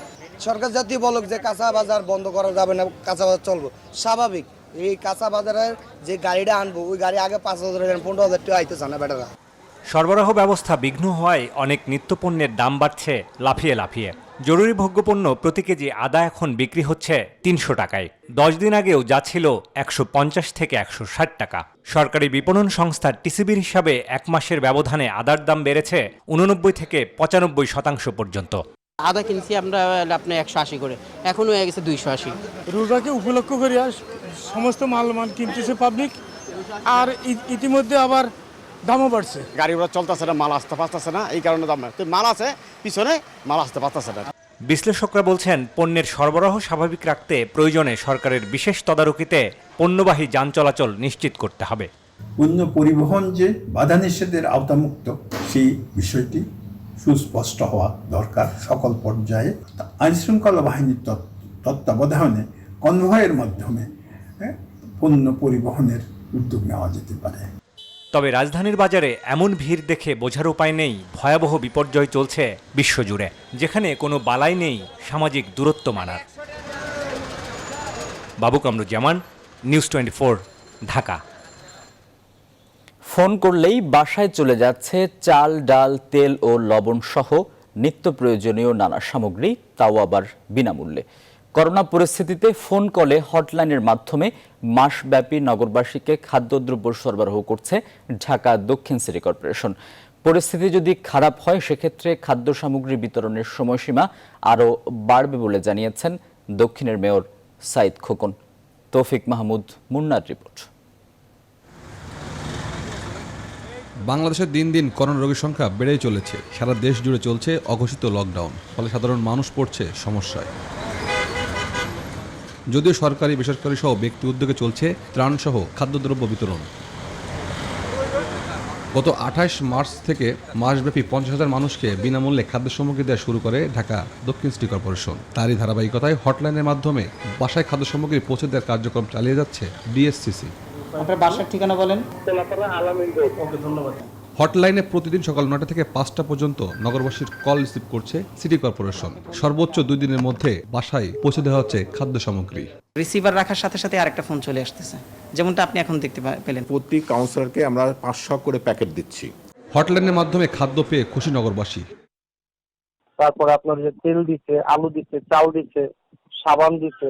সরকার জাতীয় বলক যে কাঁচা বাজার বন্ধ করা যাবে না, কাঁচা বাজার চলবো, স্বাভাবিক। এই কাঁচা বাজারের যে গাড়িটা আনবো, ওই গাড়ি আগে 5,000 15,000 টাকা আইতেছে না বেটারা। সরবরাহ ব্যবস্থা বিঘ্ন হওয়ায় অনেক নিত্যপণ্যের দাম বাড়ছে লাফিয়ে লাফিয়ে। জরুরি ভোগ্যপণ্য প্রতি কেজি আদা এখন বিক্রি হচ্ছে 300 টাকায়। 10 দিন আগেও যা ছিল 150 থেকে 160 টাকা। সরকারি বিপণন সংস্থা টিসিবির হিসাবে 1 মাসের ব্যবধানে আদার দাম বেড়েছে 89 থেকে 95% পর্যন্ত। আদা কিনছি আমরা আপনার 180 করে, এখন হয়ে গেছে 280। রোজাকে উপলক্ষ করে সমস্ত মাল কিনতেছে পাবলিক, আর ইতিমধ্যে আবার দামও বাড়ছে। গাড়ি ঘোড়া চলতেছে না, মাল আসতে পারতেছে না, এই কারণে দাম। মাল আছে পিছনে, মাল আসতে পারতেছে না। বিশ্লেষকরা বলছেন, পণ্যের সরবরাহ স্বাভাবিক রাখতে প্রয়োজনে সরকারের বিশেষ তদারকিতে পণ্যবাহী যান চলাচল নিশ্চিত করতে হবে। পণ্য পরিবহন যে বাধা নিষেধের আওতামুক্ত, সেই বিষয়টি সুস্পষ্ট হওয়া দরকার সকল পর্যায়ে। আইনশৃঙ্খলা বাহিনীর তত্ত্বাবধানে কনভয়ের মাধ্যমে পণ্য পরিবহনের উদ্যোগ নেওয়া যেতে পারে। তবে রাজধানীর বাজারে এমন ভিড় দেখে বোঝার উপায় নেই ভয়াবহ বিপর্যয় চলছে বিশ্বজুড়ে, যেখানে কোনো বালাই নেই সামাজিক দূরত্ব মানার। বাবু কামরুজ্জামান, নিউজ 24, ঢাকা। ফোন করলেই বাসায় চলে যাচ্ছে চাল, ডাল, তেল ও লবণ সহ নিত্য প্রয়োজনীয় নানা সামগ্রী, তাও আবার বিনামূল্যে। করোনা পরিস্থিতিতে ফোন কলে হটলাইনের মাধ্যমে মাসব্যাপী নগরবাসীকে খাদ্যদ্রব্য সরবরাহ করছে ঢাকা দক্ষিণ সিটি কর্পোরেশন। পরিস্থিতি যদি খারাপ হয় সেক্ষেত্রে খাদ্য সামগ্রী বিতরণের সময়সীমা আরও বাড়বে বলে জানিয়েছেন দক্ষিণের মেয়র সাইদ খোকন। তৌফিক মাহমুদ মুন্নার রিপোর্ট। বাংলাদেশে দিন দিন করোনা রোগীর সংখ্যা বেড়েই চলেছে। সারা দেশ জুড়ে চলছে অঘোষিত লকডাউন, ফলে সাধারণ মানুষ পড়ছে সমস্যায়। যদিও সরকারি, বেসরকারি সহ ব্যক্তি উদ্যোগে চলছে ত্রাণসহ খাদ্যদ্রব্য বিতরণ। গত 28 মার্চ থেকে মাসব্যাপী 50,000 মানুষকে বিনামূল্যে খাদ্য সামগ্রী দেওয়া শুরু করে ঢাকা দক্ষিণ সিটি কর্পোরেশন। তারই ধারাবাহিকতায় হটলাইনের মাধ্যমে বাসায় খাদ্য সামগ্রী পৌঁছে দেওয়ার কার্যক্রম চালিয়ে যাচ্ছে ডিএসসিসি। আপনার বাসার ঠিকানা বলেন। ধন্যবাদ। হটলাইনে প্রতিদিন সকাল 9টা থেকে 5টা পর্যন্ত নগরবাসীর কল রিসিভ করছে সিটি কর্পোরেশন। সর্বোচ্চ 2 দিনের মধ্যে বাসায় পৌঁছে দেওয়া হচ্ছে খাদ্য সামগ্রী। রিসিভার রাখার সাথে সাথে আরেকটা ফোন চলে আসতেছে, যেমনটা আপনি এখন দেখতে পেলেন। প্রতি কাউন্সিলরকে আমরা 500 করে প্যাকেট দিচ্ছি। হটলাইনের মাধ্যমে খাদ্য পেয়ে খুশি নগরবাসী। তারপরে আপনার যে তেল দিচ্ছে, আলু দিচ্ছে, চাল দিচ্ছে, সাবান দিচ্ছে।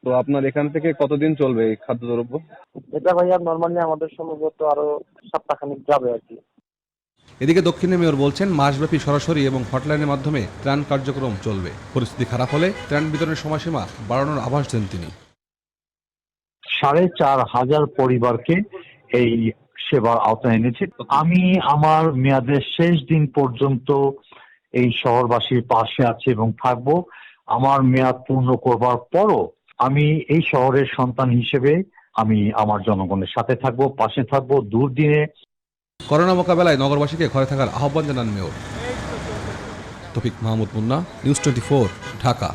তো আপনার এখান থেকে কতদিন চলবে এই খাদ্যদ্রব্য? এটা ভাইয়া নরমালি আমাদের সম্ভবত আরো সপ্তাহখানেক যাবে আর কি। এদিকে দক্ষিণের মেয়র বলছেন, মাসব্যাপী সরাসরি এবং হটলাইনের মাধ্যমে ত্রাণ কার্যক্রম চলবে। পরিস্থিতি খারাপ হলে ত্রাণ বিতরণের সময়সীমা বাড়ানোর আভাস দেন তিনি। 4,500 পরিবারকে এই সেবার আওতায় এনেছে। আমি আমার মেয়াদের শেষ দিন পর্যন্ত এই শহরবাসীর পাশে আছি এবং থাকবো। আমার মেয়াদ পূর্ণ করবার পরও আমি এই শহরের সন্তান হিসেবে আমি আমার জনগণের সাথে থাকবো, পাশে থাকবো দুর্দিনে। করোনা মোকাবেলায় নগরবাসীকে ঘরে থাকার আহ্বান জানান মেয়র। তৌফিক মাহমুদ মুন্না, নিউজ 24, ঢাকা।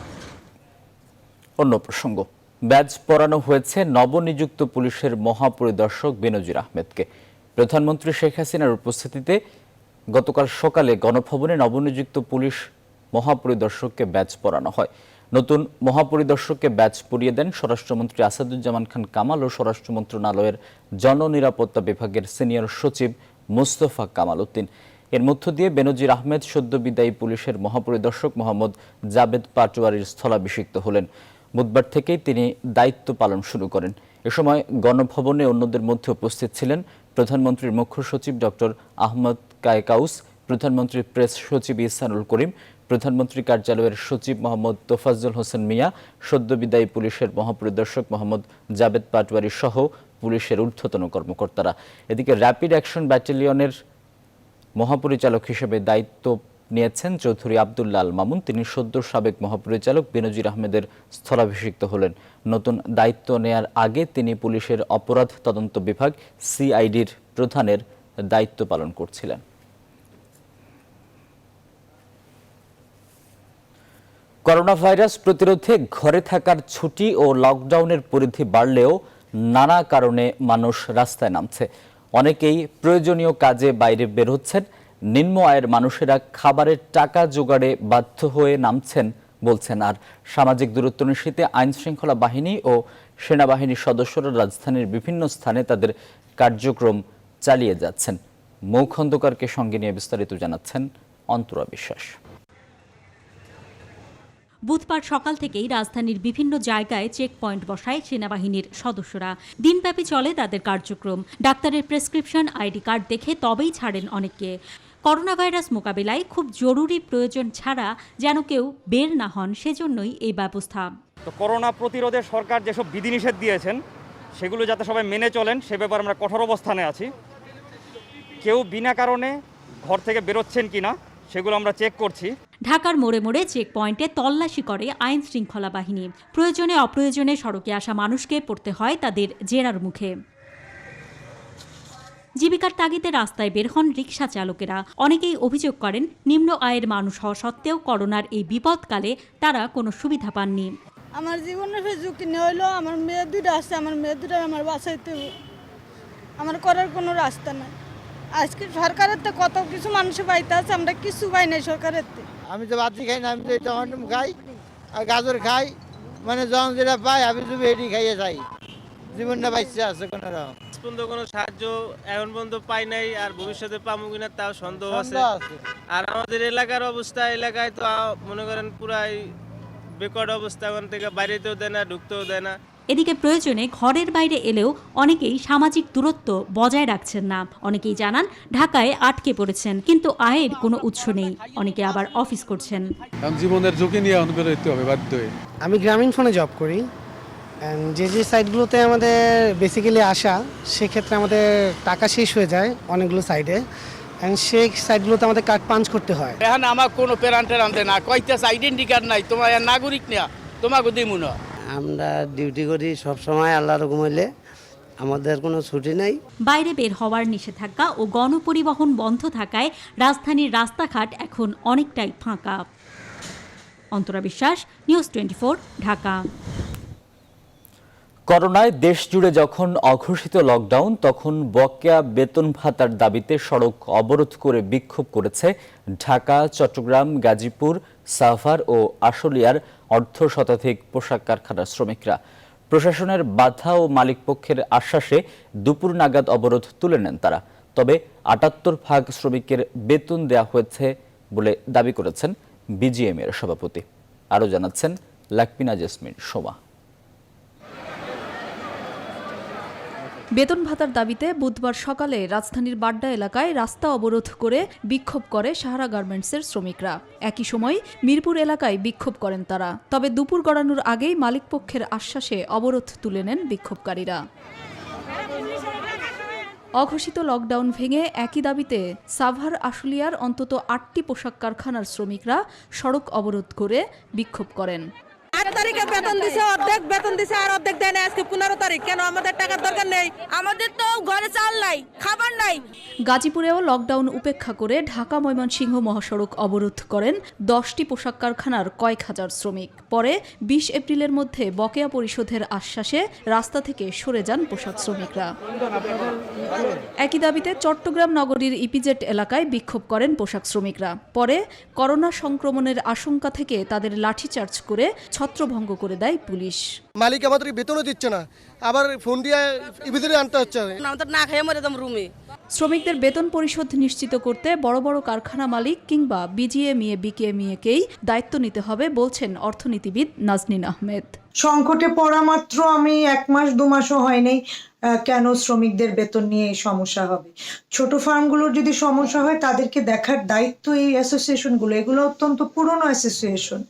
অন্য প্রসঙ্গ, ব্যাজ পরানো হয়েছে নবনিযুক্ত পুলিশের মহাপরিদর্শক বেনজির আহমেদকে। প্রধানমন্ত্রী শেখ হাসিনার উপস্থিতিতে গতকাল সকালে গণভবনে নবনিযুক্ত পুলিশ মহাপরিদর্শককে ব্যাজ পরানো হয়। নতুন মহাপরিদর্শককে ব্যাজ পরিয়ে দেন স্বরাষ্ট্রমন্ত্রী আসাদুজ্জামান খান কামাল ও স্বরাষ্ট্র মন্ত্রণালয়ের জননিরাপত্তা বিভাগের সিনিয়র সচিব মোস্তফা কামাল উদ্দিন। এর মধ্য দিয়ে বেনজির আহমেদ সদ্য বিদায়ী পুলিশের মহাপরিদর্শক মোহাম্মদ জাবেদ পাটোয়ারির স্থলাভিষিক্ত হলেন। বুধবার থেকেই তিনি দায়িত্ব পালন শুরু করেন। এ সময় গণভবনে অন্যদের মধ্যে উপস্থিত ছিলেন প্রধানমন্ত্রীর মুখ্য সচিব ডক্টর আহমদ কায়কাউস, প্রধানমন্ত্রীর প্রেস সচিব ইহসানুল করিম, প্রধানমন্ত্রী কার্যালয়ের সচিব মোহাম্মদ তোফাজ্জল হোসেন মিয়া, সদ্য বিদায়ী পুলিশের মহাপরিদর্শক মোহাম্মদ জাবেদ পাটোয়ারি সহ পুলিশের ঊর্ধ্বতন কর্মকর্তারা। এদিকে র্যাপিড অ্যাকশন ব্যাটালিয়নের মহাপরিচালক হিসেবে দায়িত্ব নিয়েছেন চৌধুরী আবদুল্লাহ আল মামুন। তিনি সদ্য সাবেক মহাপরিচালক বেনজির আহমেদের স্থলাভিষিক্ত হলেন। নতুন দায়িত্ব নেয়ার আগে তিনি পুলিশের অপরাধ তদন্ত বিভাগ সিআইডির প্রধানের দায়িত্ব পালন করছিলেন। করোনা ভাইরাস প্রতিরোধে ঘরে থাকার ছুটি ও লকডাউনের পরিধি বাড়লেও নানা কারণে মানুষ রাস্তায় নামছে। অনেকেই প্রয়োজনীয় কাজে বাইরে বের হচ্ছেন। নিম্ন আয়ের মানুষেরা খাবারের টাকা জোগাড়ে বাধ্য হয়ে নামছেন বলছেন। আর সামাজিক দূরত্ব নিশ্চিতে আইন শৃঙ্খলা বাহিনী ও সেনাবাহিনীর সদস্যরা রাজধানীর বিভিন্ন স্থানে তাদের কার্যক্রম চালিয়ে যাচ্ছেন। মৌ খন্দকারকে সঙ্গে নিয়ে বিস্তারিত জানাচ্ছেন অন্তরা বিশ্বাস। বুধবার সকাল থেকেই রাজধানীর বিভিন্ন জায়গায় চেক পয়েন্ট বসায় সেনাবাহিনীর সদস্যরা। দিনব্যাপী চলে তাদের কার্যক্রম। ডাক্তারের প্রেসক্রিপশন, আইডি কার্ড দেখে তবেই ছাড়েন অনেককে। করোনা ভাইরাস মোকাবিলায় খুব জরুরি প্রয়োজন ছাড়া যেন কেউ বের না হন, সেজন্যই এই ব্যবস্থা। তো করোনা প্রতিরোধে সরকার যেসব বিধিনিষেধ দিয়েছেন সেগুলো যাতে সবাই মেনে চলেন সে ব্যাপারে আমরা কঠোর অবস্থানে আছি। কেউ বিনা কারণে ঘর থেকে বেরোচ্ছেন কিনা সেগুলো আমরা চেক করছি। ঢাকার মোড়ে মোড়ে চেক পয়েন্টে তল্লাশি করে আইন শৃঙ্খলা বাহিনী। প্রয়োজনে অপ্রয়োজনে সড়কে আসা মানুষকে পড়তে হয় তাদের জেরার মুখে। জীবিকার তাগিদে রাস্তায় বের হন রিকশা চালকেরা। অনেকেই অভিযোগ করেন নিম্ন আয়ের মানুষ হওয়া সত্ত্বেও করোনার এই বিপদকালে তারা কোনো সুবিধা পাননি। আমার জীবনের ঝুঁকি নিয়ে হইলো, আমার মেয়ে দুটো আছে, আমার মেয়ে দুটো আমার বাঁচাইতে আমার করার কোনো রাস্তা নাই। আজকে সরকারের তো কত কিছু মানুষ পাইতে আছে, আমরা কিছু পাই নাই সরকারের। আমি তো বাতি খাই না, আমি তো টমেটো খাই আর গাজর খাই, মানে যখন যেটা পাই আমি তো এটি খাইয়ে যাই। জীবনটা বাইসে আছে কোনো রকম। কোনো সাহায্য এখন পর্যন্ত পাই নাই, আর ভবিষ্যতে পাবো কিনা তাও সন্দেহ আছে। আর আমাদের এলাকার অবস্থা, এলাকায় তো মনে করেন পুরাই বেকার অবস্থা, ওখান থেকে বাইরেতেও দেয় না, ঢুকতেও দেয় না। এদিকে প্রয়োজনে ঘরের বাইরে এলেও অনেকেই সামাজিক দূরত্ব বজায় রাখছেন না। অনেকেই জানান ঢাকায় আটকে পড়েছেন, কিন্তু আয়ের কোনো উৎস নেই। অনেকে আবার অফিস করছেন। জীবনের ঝুঁকি নিয়ে বেরোতে হবে বাধ্য হয়ে। আমি গ্রামীণ ফোনে জব করি। যে যে সাইটগুলোতে আমাদের বেসিক্যালি আসা, সেক্ষেত্রে আমাদের টাকা শেষ হয়ে যায় অনেকগুলো সাইডে, সেই সাইটগুলোতে আমাদের কার্ড পাঞ্চ করতে হয়। এখন আমার কোনো প্যারান্টের আনতে না, কইতেছে আইডেন্টি কার্ড নাই, তোমার নাগরিক নেয়া, তোমাকে দিমু না। আমরা ডিউটি করি সব সময়, আল্লাহর হুকুম হইলে আমাদের কোনো ছুটি নাই। বাইরে বের হওয়ার নিষেধাজ্ঞা ও গণপরিবহন বন্ধ থাকায় রাজধানীর রাস্তাঘাট এখন অনেকটাই ফাঁকা। অন্তরা বিশ্বাস, নিউজ 24, ঢাকা। করোনায় দেশ জুড়ে যখন অঘোষিত লকডাউন, তখন বকেয়া বেতন ভাতার দাবিতে সড়ক অবরোধ করে বিক্ষোভ করেছে ঢাকা, চট্টগ্রাম, গাজীপুর, সাভার ও আশুলিয়ার অর্ধশতাধিক পোশাক কারখানার শ্রমিকরা। প্রশাসনের বাধা ও মালিকপক্ষের আশ্বাসে দুপুর নাগাদ অবরোধ তুলে নেন তারা। তবে ৭৮% শ্রমিকের বেতন দেওয়া হয়েছে বলে দাবি করেছেন বিজিএম এর সভাপতি। আরও জানাচ্ছেন লাকমিনা জেসমিন সোমা। বেতন ভাতার দাবিতে বুধবার সকালে রাজধানীর বাড্ডা এলাকায় রাস্তা অবরোধ করে বিক্ষোভ করে সাহারা গার্মেন্টসের শ্রমিকরা। একই সময় মিরপুর এলাকায় বিক্ষোভ করেন তারা। তবে দুপুর গড়ানোর আগেই মালিকপক্ষের আশ্বাসে অবরোধ তুলে নেন বিক্ষোভকারীরা। অঘোষিত লকডাউন ভেঙে একই দাবিতে সাভার, আশুলিয়ার অন্তত ৮টি পোশাক কারখানার শ্রমিকরা সড়ক অবরোধ করে বিক্ষোভ করেন। ৮ তারিখে বেতন দিছে, অর্ধেক বেতন দিছে আর অর্ধেক দেয় না। আজকে 15 তারিখ, কেন আমাদের টাকার দরকার নেই? আমাদের তো ঘরে চাল নাই, খাবার নাই। গাজীপুরেও লকডাউন উপেক্ষা করে ঢাকা ময়মনসিংহ মহাসড়ক অবরোধ করেন 10টি পোশাক কারখানার কয়েক হাজার শ্রমিক। পরে 20 এপ্রিলের মধ্যে বকেয়া পরিশোধের আশ্বাসে রাস্তা থেকে সরে যান পোশাক শ্রমিকরা। একই দাবিতে চট্টগ্রাম নগরীর ইপিজেড এলাকায় বিক্ষোভ করেন পোশাক শ্রমিকরা। পরে করোনা সংক্রমণের আশঙ্কা থেকে তাদের লাঠিচার্জ করে ছত্রভঙ্গ করে দেয় পুলিশ। মালিক আমাদের বেতনও দিচ্ছে না, আবার ফোন দিয়ে ভিতরে আনতে হচ্ছে। আমাদের না খেয়ে মরে যাম রুমে। শ্রমিকদের বেতন পরিশোধ নিশ্চিত করতে বড় বড় কারখানা মালিক কিংবা বিজিএমইএ, বিকেএমইএকেই দায়িত্ব নিতে হবে বলছেন অর্থনীতিবিদ নাজনীন আহমেদ। সংকটে পড়া মাত্র আমি 1 মাস 2 মাসও হয়নি, কেন শ্রমিকদের বেতন নিয়ে এই সমস্যা হবে? ছোট ফার্মগুলোর যদি সমস্যা হয় তাদেরকে দেখার দায়িত্ব এই অ্যাসোসিয়েশনগুলো, এগুলো অত্যন্ত পুরনো অ্যাসোসিয়েশন।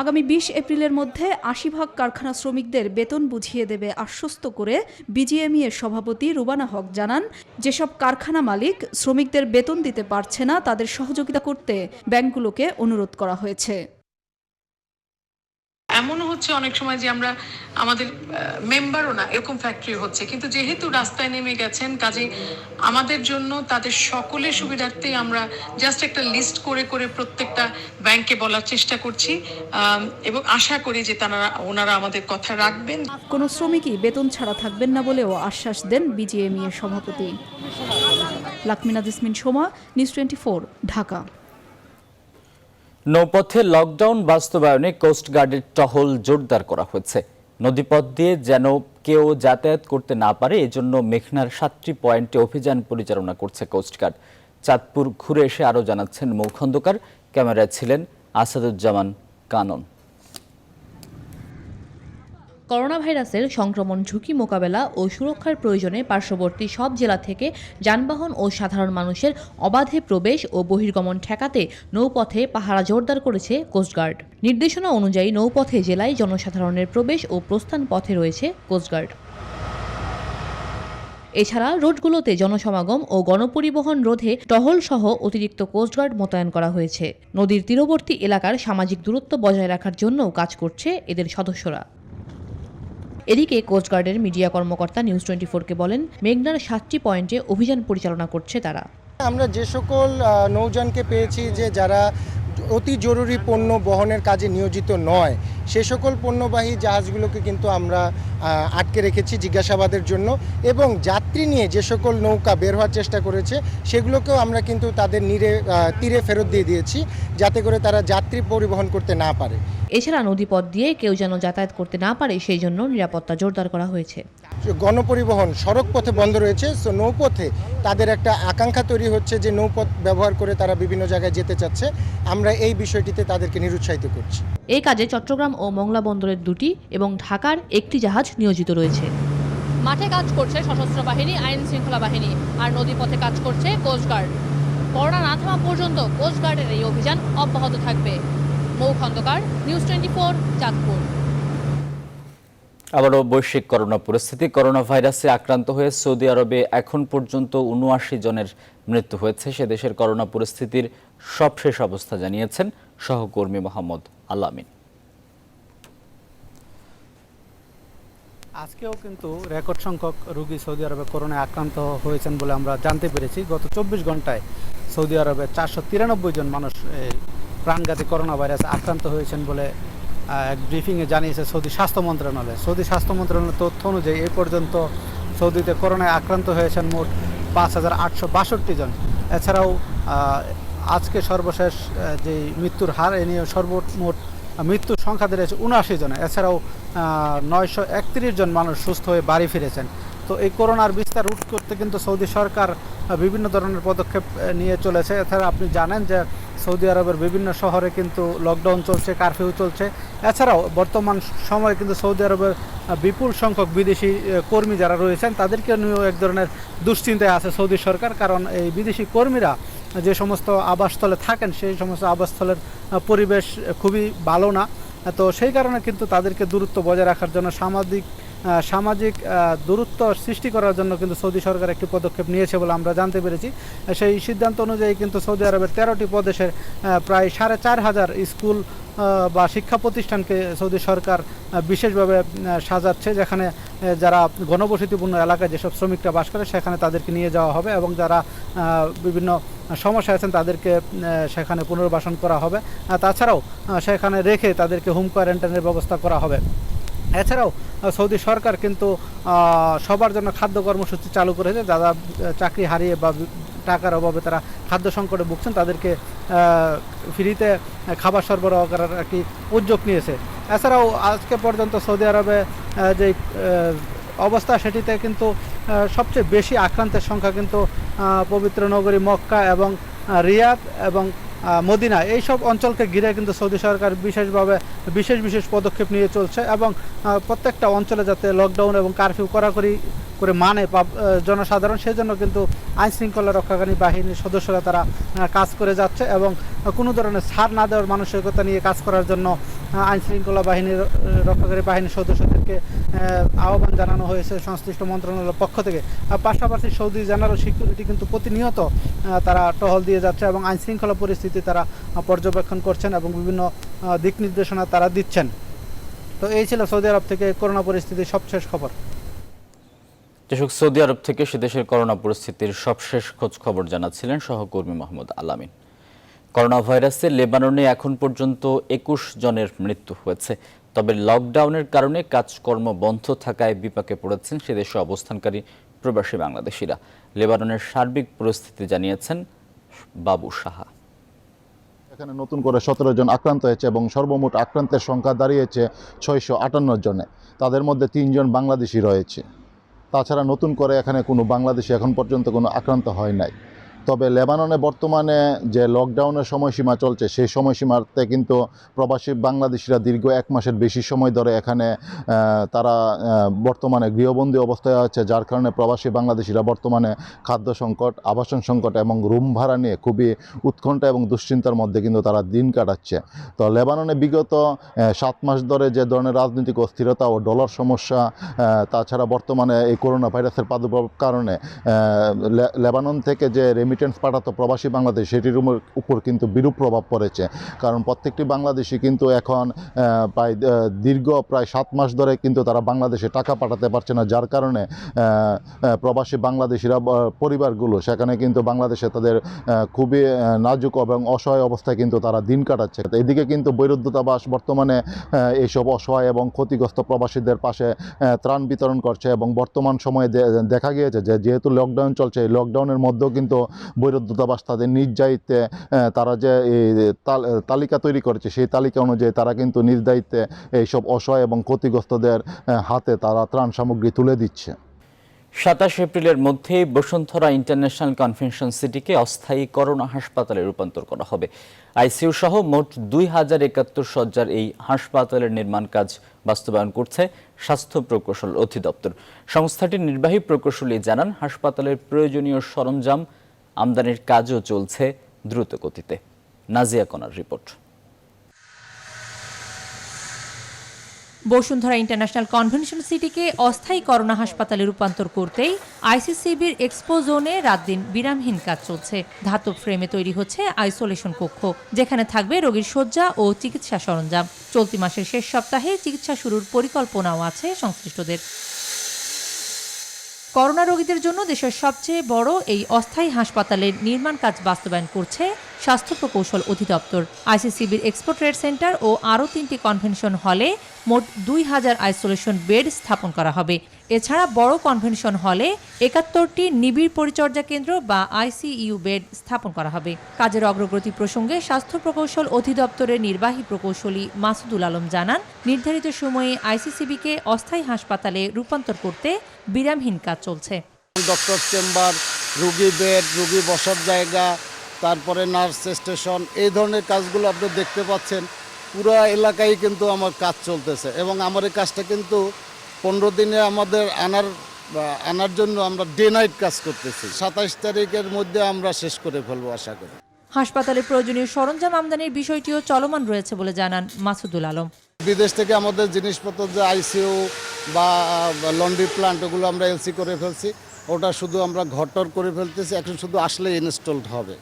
আগামী 20 এপ্রিলের মধ্যে 80% কারখানা শ্রমিকদের বেতন বুঝিয়ে দেবে আশ্বস্ত করে বিজিএমইএর সভাপতি রুবানা হক জানান, যেসব কারখানা মালিক শ্রমিকদের বেতন দিতে পারছে না তাদের সহযোগিতা করতে ব্যাংকগুলোকে অনুরোধ করা হয়েছে। এমনও হচ্ছে অনেক সময় যে আমরা আমাদের মেম্বারও না এরকম ফ্যাক্টরি হচ্ছে, কিন্তু যেহেতু রাস্তায় নেমে গেছেন কাজে আমাদের জন্য তাদের সকলের সুবিধার্থে আমরা জাস্ট একটা লিস্ট করে করে প্রত্যেকটা ব্যাংকে বলার চেষ্টা করছি এবং আশা করি যে ওনারা আমাদের কথা রাখবেন। কোনো শ্রমিকই বেতন ছাড়া থাকবেন না বলেও আশ্বাস দেন বিজিএমইএ এর সভাপতি। লাকমিনা জেসমিন সোমা, নিউজ 24, ঢাকা। নৌপথে লকডাউন বাস্তবায়নে কোস্টগার্ডের টহল জোরদার করা হয়েছে। নদীপথ দিয়ে যেন কেউ যাতায়াত করতে না পারে এজন্য মেঘনার 7টি পয়েন্টে অভিযান পরিচালনা করছে কোস্টগার্ড। চাঁদপুর ঘুরে এসে আরও জানাচ্ছেন মৌ খন্দকার, ক্যামেরায় ছিলেন আসাদুজ্জামান কানন। করোনা ভাইরাসের সংক্রমণ ঝুঁকি মোকাবেলা ও সুরক্ষার প্রয়োজনে পার্শ্ববর্তী সব জেলা থেকে যানবাহন ও সাধারণ মানুষের অবাধে প্রবেশ ও বহির্গমন ঠেকাতে নৌপথে পাহারা জোরদার করেছে কোস্টগার্ড। নির্দেশনা অনুযায়ী নৌপথে জেলায় জনসাধারণের প্রবেশ ও প্রস্থান পথে রয়েছে কোস্টগার্ড। এছাড়া রোডগুলোতে জনসমাগম ও গণপরিবহন রোধে টহল সহ অতিরিক্ত কোস্টগার্ড মোতায়েন করা হয়েছে। নদীর তীরবর্তী এলাকার সামাজিক দূরত্ব বজায় রাখার জন্যও কাজ করছে এদের সদস্যরা। এদিকে কোস্টগার্ডের মিডিয়া কর্মকর্তা নিউজ 24-কে বলেন, মেঘনার 7টি পয়েন্টে অভিযান পরিচালনা করছে তারা। আমরা যে সকল নৌযানকে পেয়েছি যে যারা অতি জরুরি পণ্য বহনের কাজে নিয়োজিত নয়, সে সকল পণ্যবাহী জাহাজগুলোকে কিন্তু আমরা আটকে রেখেছি জিজ্ঞাসাবাদের জন্য, এবং যাত্রী নিয়ে যে সকল নৌকা বের হওয়ার চেষ্টা করেছে সেগুলোকেও আমরা কিন্তু তাদের তীরে ফেরত দিয়ে দিয়েছি, যাতে করে তারা যাত্রী পরিবহন করতে না পারে। এছাড়া নদীপথ দিয়ে কেউ যেন যাতায়াত করতে না পারে সেই জন্য নিরাপত্তা জোরদার করা হয়েছে। গণপরিবহন সড়ক পথে বন্ধ রয়েছে, সো নৌপথে তাদের একটা আকাঙ্ক্ষা তৈরি হচ্ছে যে নৌপথ ব্যবহার করে তারা বিভিন্ন জায়গায় যেতে চাচ্ছে। আমরা এই বিষয়টিতে তাদেরকে নিরুৎসাহিত করছি। এই কাজে চট্টগ্রাম ও মংলা বন্দরের 2টি এবং ঢাকার 1টি জাহাজ নিয়োজিত রয়েছে। মাঠে কাজ করছে সশস্ত্র বাহিনী, আইন শৃঙ্খলা বাহিনী, আর নদীপথে কাজ করছে কোস্টগার্ড। করোনা না থামা পর্যন্ত কোস্টগার্ডের এই অভিযান অব্যাহত থাকবে। মৌ খন্দকার, নিউজ 24, চাঁদপুর। আবারও বৈশ্বিক করোনা পরিস্থিতি। করোনা ভাইরাসে আক্রান্ত হয়ে সৌদি আরবে এখন পর্যন্ত 79 জনের মৃত্যু হয়েছে। সে দেশের করোনা পরিস্থিতির সবশেষ অবস্থা জানিয়েছেন সহকর্মী মোহাম্মদ আলামিন। আজকেও কিন্তু রেকর্ড সংখ্যক রোগী সৌদি আরবে করোনায় আক্রান্ত হয়েছেন বলে আমরা জানতে পেরেছি। গত 24 ঘন্টায় সৌদি আরবে 493 জন মানুষ প্রাণঘাতী করোনা ভাইরাসে আক্রান্ত হয়েছেন বলে এক ব্রিফিংয়ে জানিয়েছে সৌদি স্বাস্থ্য মন্ত্রণালয়। সৌদি স্বাস্থ্য মন্ত্রণালয়ের তথ্য অনুযায়ী এই পর্যন্ত সৌদিতে করোনায় আক্রান্ত হয়েছেন মোট 5862 জন। এছাড়াও আজকে সর্বশেষ যে মৃত্যুর হার, এ নিয়ে সর্বমোট মৃত্যুর সংখ্যা দাঁড়িয়েছে 79 জনে। এছাড়াও 931 জন মানুষ সুস্থ হয়ে বাড়ি ফিরেছেন। তো এই করোনার বিস্তার রোধ করতে কিন্তু সৌদি সরকার বিভিন্ন ধরনের পদক্ষেপ নিয়ে চলেছে। এছাড়া আপনি জানেন যে সৌদি আরবের বিভিন্ন শহরে কিন্তু লকডাউন চলছে, কারফিউ চলছে। এছাড়াও বর্তমান সময়ে কিন্তু সৌদি আরবের বিপুল সংখ্যক বিদেশি কর্মী যারা রয়েছেন তাদেরকে নিয়েও এক ধরনের দুশ্চিন্তায় আছে সৌদি সরকার, কারণ এই বিদেশি কর্মীরা যে সমস্ত আবাসস্থলে থাকেন সেই সমস্ত আবাসস্থলের পরিবেশ খুবই ভালো না। তো সেই কারণে কিন্তু তাদেরকে দূরত্ব বজায় রাখার জন্য সামাজিক দূরত্ব সৃষ্টি করার জন্য কিন্তু সৌদি সরকার একটি পদক্ষেপ নিয়েছে বলে আমরা জানতে পেরেছি। সেই সিদ্ধান্ত অনুযায়ী কিন্তু সৌদি আরবের 13টি প্রদেশের প্রায় 4500 স্কুল বা শিক্ষা প্রতিষ্ঠানকে সৌদি সরকার বিশেষভাবে সাজাচ্ছে, যেখানে যারা ঘনবসতিপূর্ণ এলাকায় যেসব শ্রমিকরা বাস করে সেখানে তাদেরকে নিয়ে যাওয়া হবে, এবং যারা বিভিন্ন সমস্যা আছেন তাদেরকে সেখানে পুনর্বাসন করা হবে। তাছাড়াও সেখানে রেখে তাদেরকে হোম কোয়ারেন্টাইনের ব্যবস্থা করা হবে। এছাড়াও সৌদি সরকার কিন্তু সবার জন্য খাদ্য কর্মসূচি চালু করেছে। যারা চাকরি হারিয়ে বা টাকার অভাবে তারা খাদ্য সংকটে ভুগছেন তাদেরকে ফ্রিতে খাবার সরবরাহ করার একটি উদ্যোগ নিয়েছে। এছাড়াও আজকে পর্যন্ত সৌদি আরবে যে অবস্থা সেটিতে কিন্তু সবচেয়ে বেশি আক্রান্তের সংখ্যা কিন্তু পবিত্র নগরী মক্কা এবং রিয়াদ এবং মদিনা, এইসব অঞ্চলকে ঘিরে কিন্তু সৌদি সরকার বিশেষ পদক্ষেপ নিয়ে চলছে, এবং প্রত্যেকটা অঞ্চলে যাতে লকডাউন এবং কারফিউ কড়াকড়ি করে মানে জনসাধারণ, সেই জন্য কিন্তু আইন শৃঙ্খলা রক্ষাকারী বাহিনীর সদস্যরা তারা কাজ করে যাচ্ছে, এবং কোনো ধরনের ছাড় না দেওয়ার মানসিকতা নিয়ে কাজ করার জন্য আইন শৃঙ্খলা বাহিনীর রক্ষাকারী বাহিনীর সদস্যদেরকে আহ্বান জানানো হয়েছে সংশ্লিষ্ট মন্ত্রণালয়ের পক্ষ থেকে। পাশাপাশি সৌদি জেনারেল সিকিউরিটি কিন্তু প্রতিনিয়ত তারা টহল দিয়ে যাচ্ছে এবং আইন শৃঙ্খলা পরিস্থিতি তারা পর্যবেক্ষণ করছেন এবং বিভিন্ন দিক নির্দেশনা তারা দিচ্ছেন। তো এই ছিল সৌদি আরব থেকে করোনা পরিস্থিতির সবশেষ খবর। দর্শক, সৌদি আরব থেকে সে দেশের করোনা পরিস্থিতির সবশেষ খোঁজ খবর জানাচ্ছিলেন সহকর্মী মোহাম্মদ আলামিন। করোনা ভাইরাসে লেবাননে এখন পর্যন্ত 21 জনের মৃত্যু হয়েছে। তবে লকডাউনের কারণে কাজকর্ম বন্ধ থাকায় বিপাকে পড়েছেন সে দেশে অবস্থানকারী প্রবাসী বাংলাদেশিরা। লেবাননের সার্বিক পরিস্থিতি জানিয়েছেন বাবু সাহা। এখানে নতুন করে 17 জন আক্রান্ত হয়েছে এবং সর্বমোট আক্রান্তের সংখ্যা দাঁড়িয়েছে 658 জনে। তাদের মধ্যে 3 জন বাংলাদেশি রয়েছে। তাছাড়া নতুন করে এখানে কোনো বাংলাদেশি এখন পর্যন্ত কোনো আক্রান্ত হয় নাই। তবে লেবাননে বর্তমানে যে লকডাউনের সময়সীমা চলছে সেই সময়সীমাতে কিন্তু প্রবাসী বাংলাদেশিরা দীর্ঘ 1 মাসের বেশি সময় ধরে এখানে তারা বর্তমানে গৃহবন্দী অবস্থায় আছে, যার কারণে প্রবাসী বাংলাদেশিরা বর্তমানে খাদ্য সংকট, আবাসন সংকট এবং রুম ভাড়া নিয়ে খুবই উৎকণ্ঠা এবং দুশ্চিন্তার মধ্যে কিন্তু তারা দিন কাটাচ্ছে। তো লেবাননে বিগত 7 মাস ধরে যে ধরনের রাজনৈতিক অস্থিরতা ও ডলার সমস্যা, তাছাড়া বর্তমানে এই করোনা ভাইরাসের প্রাদুর্ভাবের কারণে লেবানন থেকে যে পাঠাতো প্রবাসী বাংলাদেশ, সেটির উপর কিন্তু বিরূপ প্রভাব পড়েছে। কারণ প্রত্যেকটি বাংলাদেশি কিন্তু এখন প্রায় 7 মাস ধরে কিন্তু তারা বাংলাদেশে টাকা পাঠাতে পারছে না, যার কারণে প্রবাসী বাংলাদেশিরা পরিবারগুলো সেখানে কিন্তু বাংলাদেশে তাদের খুবই নাজুক এবং অসহায় অবস্থায় কিন্তু তারা দিন কাটাচ্ছে। এদিকে কিন্তু বৈরুত দূতাবাস বর্তমানে এইসব অসহায় এবং ক্ষতিগ্রস্ত প্রবাসীদের পাশে ত্রাণ বিতরণ করছে এবং বর্তমান সময়ে দেখা গিয়েছে যে যেহেতু লকডাউন চলছে, এই লকডাউনের মধ্যেও কিন্তু বৈরুত দূতাবাস তাদের নিজ দায়িত্বে তারা যে তালিকা তৈরি করেছে সেই তালিকা অনুযায়ী তারা কিন্তু নিজ দায়িত্বে এইসব অসহায় এবং ক্ষতিগ্রস্তদের হাতে তারা ত্রাণ সামগ্রী তুলে দিচ্ছে। 27 এপ্রিলের মধ্যেই বসুন্ধরা ইন্টারন্যাশনাল কনভেনশন সিটিকে অস্থায়ী করোনা হাসপাতালে রূপান্তর করা হবে। আইসিইউ সহ মোট 2071 শয্যার এই হাসপাতালের নির্মাণ কাজ বাস্তবায়ন করছে স্বাস্থ্য প্রকৌশল অধিদপ্তর। সংস্থাটির নির্বাহী প্রকৌশলী জানান, হাসপাতালের প্রয়োজনীয় সরঞ্জাম আমদানির কাজও চলছে দ্রুত গতিতে। নাজিয়া কনার রিপোর্ট। বসুন্ধরা ইন্টারন্যাশনাল কনভেনশন সিটিকে অস্থায়ী করোনা হাসপাতালে রূপান্তর করতেই আইসিসিবির এক্সপো জোনে রাত দিন বিরামহীন কাজ চলছে। ধাতব ফ্রেমে তৈরি হচ্ছে আইসোলেশন কক্ষ, যেখানে থাকবে রোগীর শয্যা ও চিকিৎসা সরঞ্জাম। চলতি মাসের শেষ সপ্তাহে চিকিৎসা শুরুর পরিকল্পনাও আছে সংশ্লিষ্টদের। করোনা রোগীদের জন্য দেশের সবচেয়ে বড় এই অস্থায়ী হাসপাতালের নির্মাণ কাজ বাস্তবায়ন করছে স্বাস্থ্য প্রকৌশল অধিদপ্তর। আইসিসিবির এক্সপো ট্রেড সেন্টার ও আরও 3টি কনভেনশন হলে মোট 2000 আইসোলেশন বেড স্থাপন করা হবে। এছাড়া বড় কনভেনশন হলে 71টি নিবিড় পরিচর্যা কেন্দ্র বা আইসিইউ বেড স্থাপন করা হবে। কাজের অগ্রগতি প্রসঙ্গে স্বাস্থ্য প্রকৌশল অধিদপ্তরের নির্বাহী প্রকৌশলী মাসুদুল আলম জানান, নির্ধারিত সময়ে আইসিসিবিকে অস্থায়ী হাসপাতালে রূপান্তর করতে বিরামহীন কাজ চলছে। ডক্টর চেম্বার, রোগী বেড, রোগী বসার জায়গা, তারপরে নার্স স্টেশন, এই ধরনের কাজগুলো আপনি দেখতে পাচ্ছেন। পুরো এলাকায় কিন্তু আমার কাজ চলতেছে এবং আমার এই কাজটা কিন্তু 15 দিনে আমাদের আনার জন্য আমরা ডে নাইট কাজ করতেছি। 27 তারিখের মধ্যে আমরা শেষ করে ফেলবো আশা করি। হাসপাতালে প্রয়োজনীয় সরঞ্জাম আমদানির বিষয়টিও চলমান রয়েছে বলে জানান মাসুদুল আলম। বিদেশ থেকে আমাদের জিনিসপত্র যে আইসিইউ বা লন্ড্রি প্লান্ট, ওগুলো আমরা এলসি করে ফেলছি, ওটা শুধু আমরা ঘরটর করে ফেলতেছি, এখন শুধু আসলে ইনস্টলড হবে।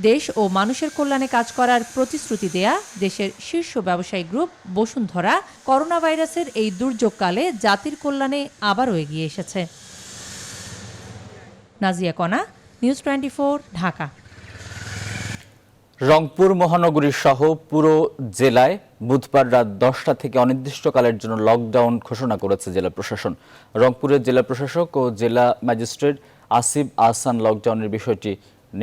দেশ ও মানুষের কল্যাণে কাজ করার প্রতিশ্রুতি দেয়া দেশের শীর্ষ ব্যবসায়ী গ্রুপ বসুন্ধরা করোনা ভাইরাসের এই দুর্যোগকালে জাতির কল্যাণে আবারও এগিয়ে এসেছে। নাজিয়া কনা, নিউজ 24, ঢাকা। রংপুর মহানগরী সহ পুরো জেলায় বুধবার রাত 10টা থেকে অনির্দিষ্টকালের জন্য লকডাউন ঘোষণা করেছে জেলা প্রশাসন। রংপুরের জেলা প্রশাসক ও জেলা ম্যাজিস্ট্রেট আসিফ আহসান লকডাউনের বিষয়টি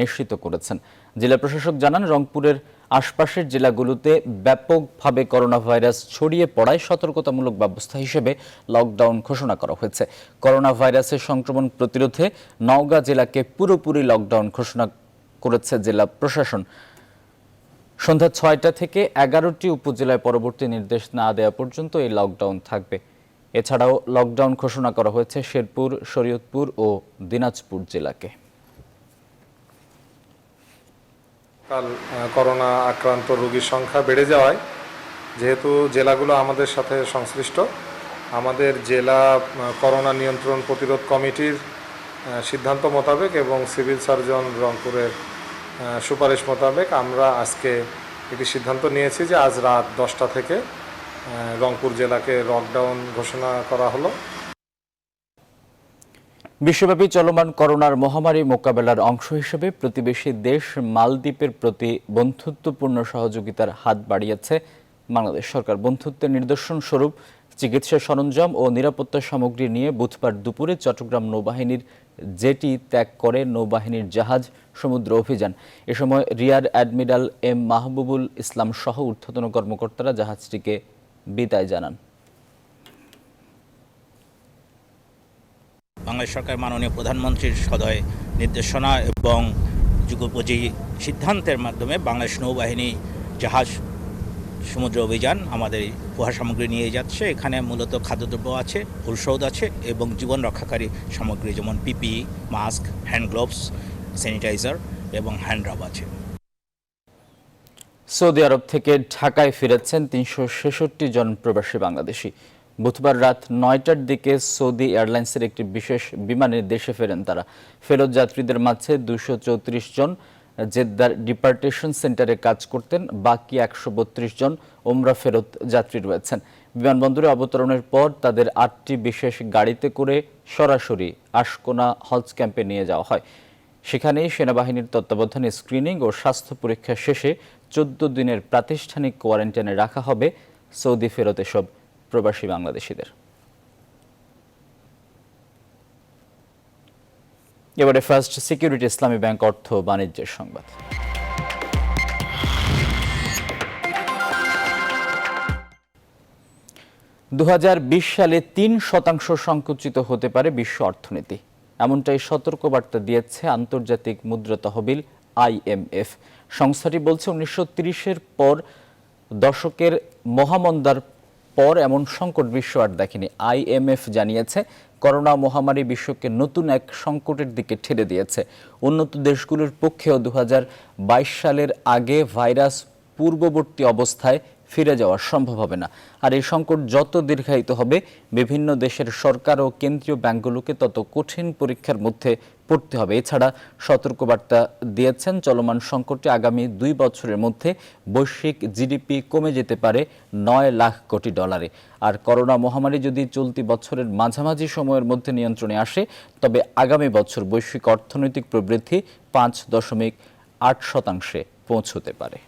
নিশ্চিত করেছেন। জেলা প্রশাসক জানান, রংপুরের আশপাশের জেলাগুলোতে ব্যাপকভাবে করোনা ভাইরাস ছড়িয়ে পড়ায় সতর্কতামূলক ব্যবস্থা হিসেবে লকডাউন ঘোষণা করা হয়েছে। করোনা ভাইরাসের সংক্রমণ প্রতিরোধে নওগাঁ জেলাকে পুরোপুরি লকডাউন ঘোষণা করেছে জেলা প্রশাসন। সন্ধ্যা 6টা থেকে 11টি উপজেলায় পরবর্তী নির্দেশ না দেওয়া পর্যন্ত এই লকডাউন থাকবে। এছাড়াও লকডাউন ঘোষণা করা হয়েছে শেরপুর, শরীয়তপুর ও দিনাজপুর জেলাকে। কাল করোনা আক্রান্ত রোগীর সংখ্যা বেড়ে যাওয়ায় যেহেতু জেলাগুলো আমাদের সাথে সংশ্লিষ্ট, আমাদের জেলা করোনা নিয়ন্ত্রণ প্রতিরোধ কমিটির সিদ্ধান্ত মোতাবেক এবং সিভিল সার্জন রংপুরের সুপারিশ মোতাবেক আমরা আজকে একটি সিদ্ধান্ত নিয়েছি যে আজ রাত 10টা থেকে রংপুর জেলাকে লকডাউন ঘোষণা করা হলো। বিশ্বব্যাপী চলমান করোনার মহামারী মোকাবেলার অংশ হিসেবে প্রতিবেশী দেশ মালদ্বীপের প্রতি বন্ধুত্বপূর্ণ সহযোগিতার হাত বাড়িয়েছে বাংলাদেশ সরকার। বন্ধুত্বের নিদর্শন স্বরূপ চিকিৎসা সরঞ্জাম ও নিরাপত্তা সামগ্রী নিয়ে বুধবার দুপুরে চট্টগ্রাম নৌবাহিনীর জেটি ত্যাগ করে নৌবাহিনীর জাহাজ সমুদ্র অভিযান। এ সময় রিয়ার অ্যাডমিরাল এম মাহবুবুল ইসলাম সহ ঊর্ধ্বতন কর্মকর্তারা জাহাজটিকে বিদায় জানান। বাংলাদেশ সরকার মাননীয় প্রধানমন্ত্রীর সদয় নির্দেশনা এবং যুগোপযোগী সিদ্ধান্তের মাধ্যমে বাংলাদেশ নৌবাহিনী জাহাজ সমুদ্র অভিযান আমাদের উপহার সামগ্রী নিয়ে যাচ্ছে। এখানে মূলত খাদ্যদ্রব্য আছে, ঔষধ আছে এবং জীবন রক্ষাকারী সামগ্রী যেমন PPE, mask, hand gloves, sanitizer এবং হ্যান্ড রাব আছে। সৌদি আরব থেকে ঢাকায় ফিরেছেন ৩৬৬ জন প্রবাসী বাংলাদেশি। বুধবার রাত ৯টার দিকে সৌদি এয়ারলাইন্সের একটি বিশেষ বিমানে দেশে ফেরেন তারা। ফেরত যাত্রীদের মাঝে ২৩৪ জন জেদ্দার ডিপার্টেশন সেন্টারে কাজ করতেন, বাকি ১৩২ জন ওমরা ফেরত যাত্রী রয়েছেন। বিমানবন্দরে অবতরণের পর তাদের ৮টি বিশেষ গাড়িতে করে সরাসরি আশকোনা হজ ক্যাম্পে নিয়ে যাওয়া হয়। সেখানেই সেনাবাহিনীর তত্ত্বাবধানে স্ক্রিনিং ও স্বাস্থ্য পরীক্ষা শেষে ১৪ দিনের প্রাতিষ্ঠানিক কোয়ারেন্টাইনে রাখা হবে সৌদি ফেরত এসব প্রবাসী বাংলাদেশিদের। এবারে ফার্স্ট সিকিউরিটি ইসলামী ব্যাংক অর্থ বাণিজ্যের সংবাদ। দু সালে ৩% সংকুচিত হতে পারে বিশ্ব অর্থনীতি, এমনটাই সতর্কবার্তা দিয়েছে আন্তর্জাতিক মুদ্রা তহবিল IMF। সংস্থাটি বলছে ১৯৩০-এর পর দশকের মহামন্দার পর এমন সংকট বিশ্ব আর দেখেনি। IMF জানিয়েছে করোনা মহামারী বিশ্বকে নতুন এক সংকটের দিকে ঠেলে দিয়েছে। উন্নত দেশগুলোর পক্ষেও ২০২২ সালের আগে ভাইরাস পূর্ববর্তী অবস্থায় ফিরে যাওয়া সম্ভব হবে না। আর এই সংকট যত দীর্ঘায়িত হবে, বিভিন্ন দেশের সরকার ও কেন্দ্রীয় ব্যাংকগুলোকে তত কঠিন পরীক্ষার মধ্যে পড়তে হবে। এছাড়া সতর্কবার্তা দিয়েছেন চলমান সংকটে আগামী ২ বছরের মধ্যে বৈশ্বিক জিডিপি কমে যেতে পারে ৯ লাখ কোটি ডলারে। আর করোনা মহামারী যদি চলতি বছরের মাঝামাঝি সময়ের মধ্যে নিয়ন্ত্রণে আসে, তবে আগামী বছর বৈশ্বিক অর্থনৈতিক প্রবৃদ্ধি ৫.৮% পৌঁছতে পারে।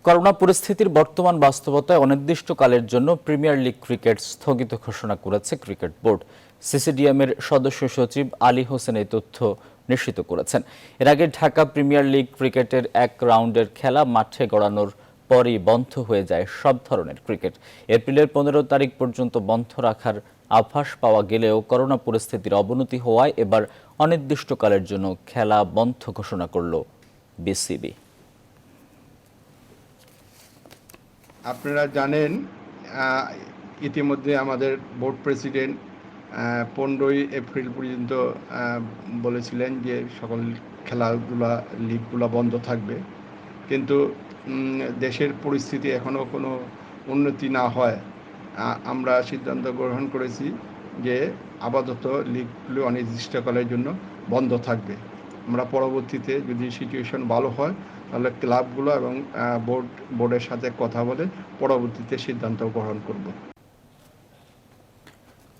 করোনা পরিস্থিতির বর্তমান বাস্তবতায় অনির্দিষ্টকালের জন্য প্রিমিয়ার লিগ ক্রিকেট স্থগিত ঘোষণা করেছে ক্রিকেট বোর্ড। সিসিডিএম-এর সদস্য সচিব আলী হোসেন এই তথ্য নিশ্চিত করেছেন। এর আগে ঢাকা প্রিমিয়ার লিগ ক্রিকেটের এক রাউন্ডের খেলা মাঠে গড়ানোর পরই বন্ধ হয়ে যায় সব ধরনের ক্রিকেট। এপ্রিলের ১৫ তারিখ পর্যন্ত বন্ধ রাখার আভাস পাওয়া গেলেও করোনা পরিস্থিতির অবনতি হওয়ায় এবার অনির্দিষ্টকালের জন্য খেলা বন্ধ ঘোষণা করল বিসিবি। আপনারা জানেন ইতিমধ্যে আমাদের বোর্ড প্রেসিডেন্ট 15 এপ্রিল পর্যন্ত বলেছিলেন যে সকল খেলাধুলা লিগগুলো বন্ধ থাকবে, কিন্তু দেশের পরিস্থিতি এখনও কোনো উন্নতি না হয় আমরা সিদ্ধান্ত গ্রহণ করেছি যে আপাতত লিগগুলো অনির্দিষ্টকালের জন্য বন্ধ থাকবে। আমরা পরবর্তীতে যদি সিচুয়েশন ভালো হয় তাহলে ক্লাবগুলো এবং বোর্ডের সাথে কথা বলে পরবর্তীতে সিদ্ধান্ত গ্রহণ করব।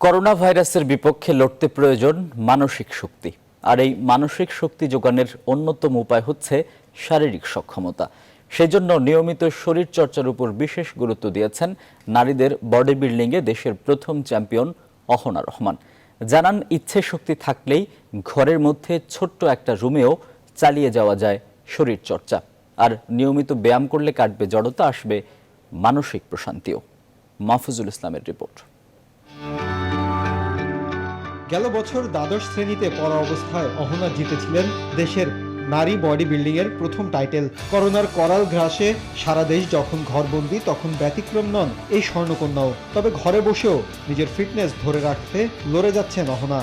করোনা ভাইরাসের বিপক্ষে লড়তে প্রয়োজন মানসিক শক্তি, আর এই মানসিক শক্তি যোগানের অন্যতম উপায় হচ্ছে শারীরিক সক্ষমতা। সেজন্য নিয়মিত শরীর চর্চার উপর বিশেষ গুরুত্ব দিয়েছেন নারীদের বডি বিল্ডিংয়ে দেশের প্রথম চ্যাম্পিয়ন অহনা রহমান। জানান, ইচ্ছে শক্তি থাকলেই ঘরের মধ্যে ছোট্ট একটা রুমেও চালিয়ে যাওয়া যায় শরীর চর্চা। আর নিয়মিত ব্যায়াম করলে কাটবে জড়তা, আসবে মানসিক প্রশান্তিও। মাহফুজুল ইসলামের রিপোর্ট। গেল বছর দ্বাদশ শ্রেণীতে পড়া অবস্থায় অহনা জিতেছিলেন দেশের নারী বডি বিল্ডিং এর প্রথম টাইটেল। করোনার করাল গ্রাসে সারা দেশ যখন ঘরবন্দি, তখন ব্যতিক্রম নন এই স্বর্ণকন্যাও। তবে ঘরে বসেও নিজের ফিটনেস ধরে রাখতে লড়ে যাচ্ছেন অহনা।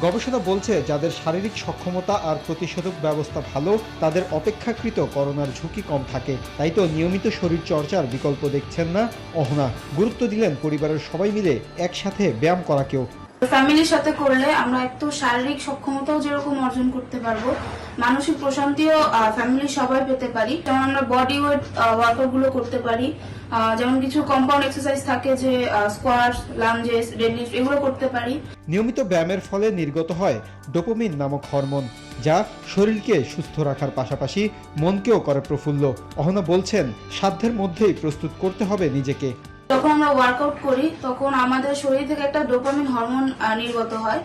গবেষণা বলছে, যাদের শারীরিক সক্ষমতা আর প্রতিষেধক ব্যবস্থা ভালো, তাদের অপেক্ষাকৃত করোনার ঝুঁকি কম থাকে। তাই তো নিয়মিত শরীর চর্চার বিকল্প দেখছেন না অহনা। গুরুত্ব দিলেন পরিবারের সবাই মিলে একসাথে ব্যায়াম করাকেও। ফ্যামিলির সাথে করলে আমরা একটু শারীরিক সক্ষমতাও যেরকম অর্জন করতে পারবো, মানসিক প্রশান্তিও ফ্যামিলি সবাই পেতে পারি। যেমন আমরা বডি ওয়েট ওয়ার্কআউট গুলো করতে পারি, যেমন কিছু কম্পাউন্ড এক্সারসাইজ থাকে যে স্কোয়াটস, লাঞ্জেস, ডেডলিফট এগুলো করতে পারি। নিয়মিত ব্যায়ামের ফলে নির্গত হয় ডোপামিন নামক হরমোন, যা শরীরকে সুস্থ রাখার পাশাপাশি মনকেও করে প্রফুল্ল। অহনা বলছেন, সাধ্যের মধ্যেই প্রস্তুত করতে হবে নিজেকে। যখন আমরা ওয়ার্কআউট করি তখন আমাদের শরীর থেকে একটা ডোপামিন হরমোন নির্গত হয়,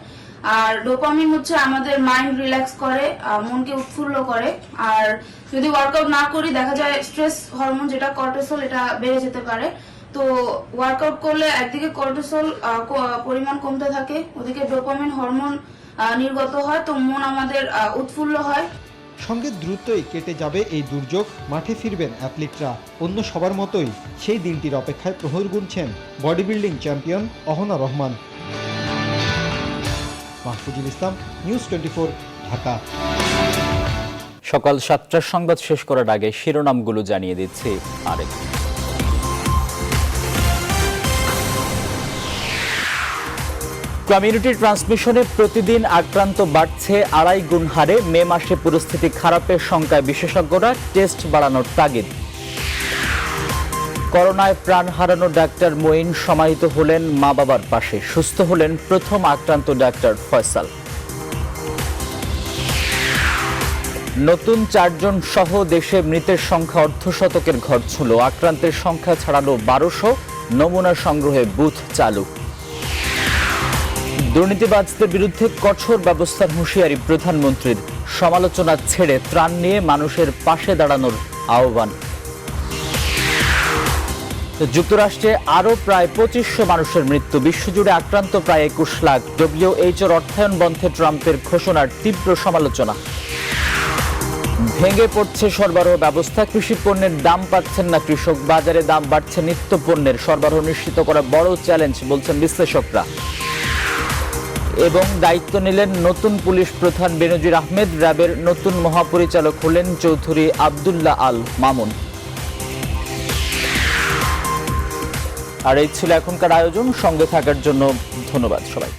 আর ডোপামিন হচ্ছে আমাদের মাইন্ড রিল্যাক্স করে, মনকে উৎফুল্ল করে। আর যদি ওয়ার্কআউট না করি দেখা যায় স্ট্রেস হরমোন যেটা কর্টিসল এটা বেড়ে যেতে পারে। তো ওয়ার্কআউট করলে একদিকে কর্টিসল পরিমাণ কমতে থাকে, ওদিকে ডোপামিন হরমোন নির্গত হয়, তো মন আমাদের উৎফুল্ল হয়। সঙ্গে দ্রুতই কেটে যাবে এই দুর্যোগ, মাঠে ফিরবেন অ্যাথলিটরা। অন্য সবার মতোই সেই দিনটির অপেক্ষায় প্রহর গুনছেন body building champion Ahona Rahman. Mahfuzul Islam, news 24, Dhaka. সকাল 7টার সংবাদ শেষ করার আগে শিরোনামগুলো জানিয়ে দিচ্ছি আরেক। কমিউনিটি ট্রান্সমিশনে প্রতিদিন আক্রান্ত বাড়ছে 2.5 গুণ হারে। মে মাসে পরিস্থিতি খারাপের শঙ্কায় বিশেষজ্ঞরা, টেস্ট বাড়ানোর তাগিদ। করোনায় প্রাণ হারানো ডাক্তার মঈন সমাহিত হলেন মা বাবার পাশে। সুস্থ হলেন প্রথম আক্রান্ত ডাক্তার ফয়সাল। নতুন 4 জন সহ দেশে মৃতের সংখ্যা অর্ধশতকের ঘর ছুঁল। আক্রান্তের সংখ্যা ছাড়ালো 1200। নমুনা সংগ্রহে বুথ চালু। দুর্নীতিবাজদের বিরুদ্ধে কঠোর ব্যবস্থার হুঁশিয়ারি প্রধানমন্ত্রীর। সমালোচনা ছেড়ে ত্রাণ নিয়ে মানুষের পাশে দাঁড়ানোর আহ্বান। যুক্তরাষ্ট্রে আরও প্রায় 2500 মানুষের মৃত্যু। বিশ্বজুড়ে আক্রান্ত প্রায় 21 লাখ। ডব্লিউএইচওর অর্থায়ন বন্ধে ট্রাম্পের ঘোষণার তীব্র সমালোচনা। ভেঙে পড়ছে সরবরাহ ব্যবস্থা। কৃষি পণ্যের দাম পাচ্ছেন না কৃষক। বাজারে দাম বাড়ছে নিত্য পণ্যের। সরবরাহ নিশ্চিত করা বড় চ্যালেঞ্জ বলছেন বিশ্লেষকরা। এবং দায়িত্ব নিলেন নতুন পুলিশ প্রধান বেনজির আহমেদ। র্যাবের নতুন মহাপরিচালক হলেন চৌধুরী আব্দুল্লাহ আল মামুন। আর এই ছিল এখনকার আয়োজন। সঙ্গে থাকার জন্য ধন্যবাদ সবাই।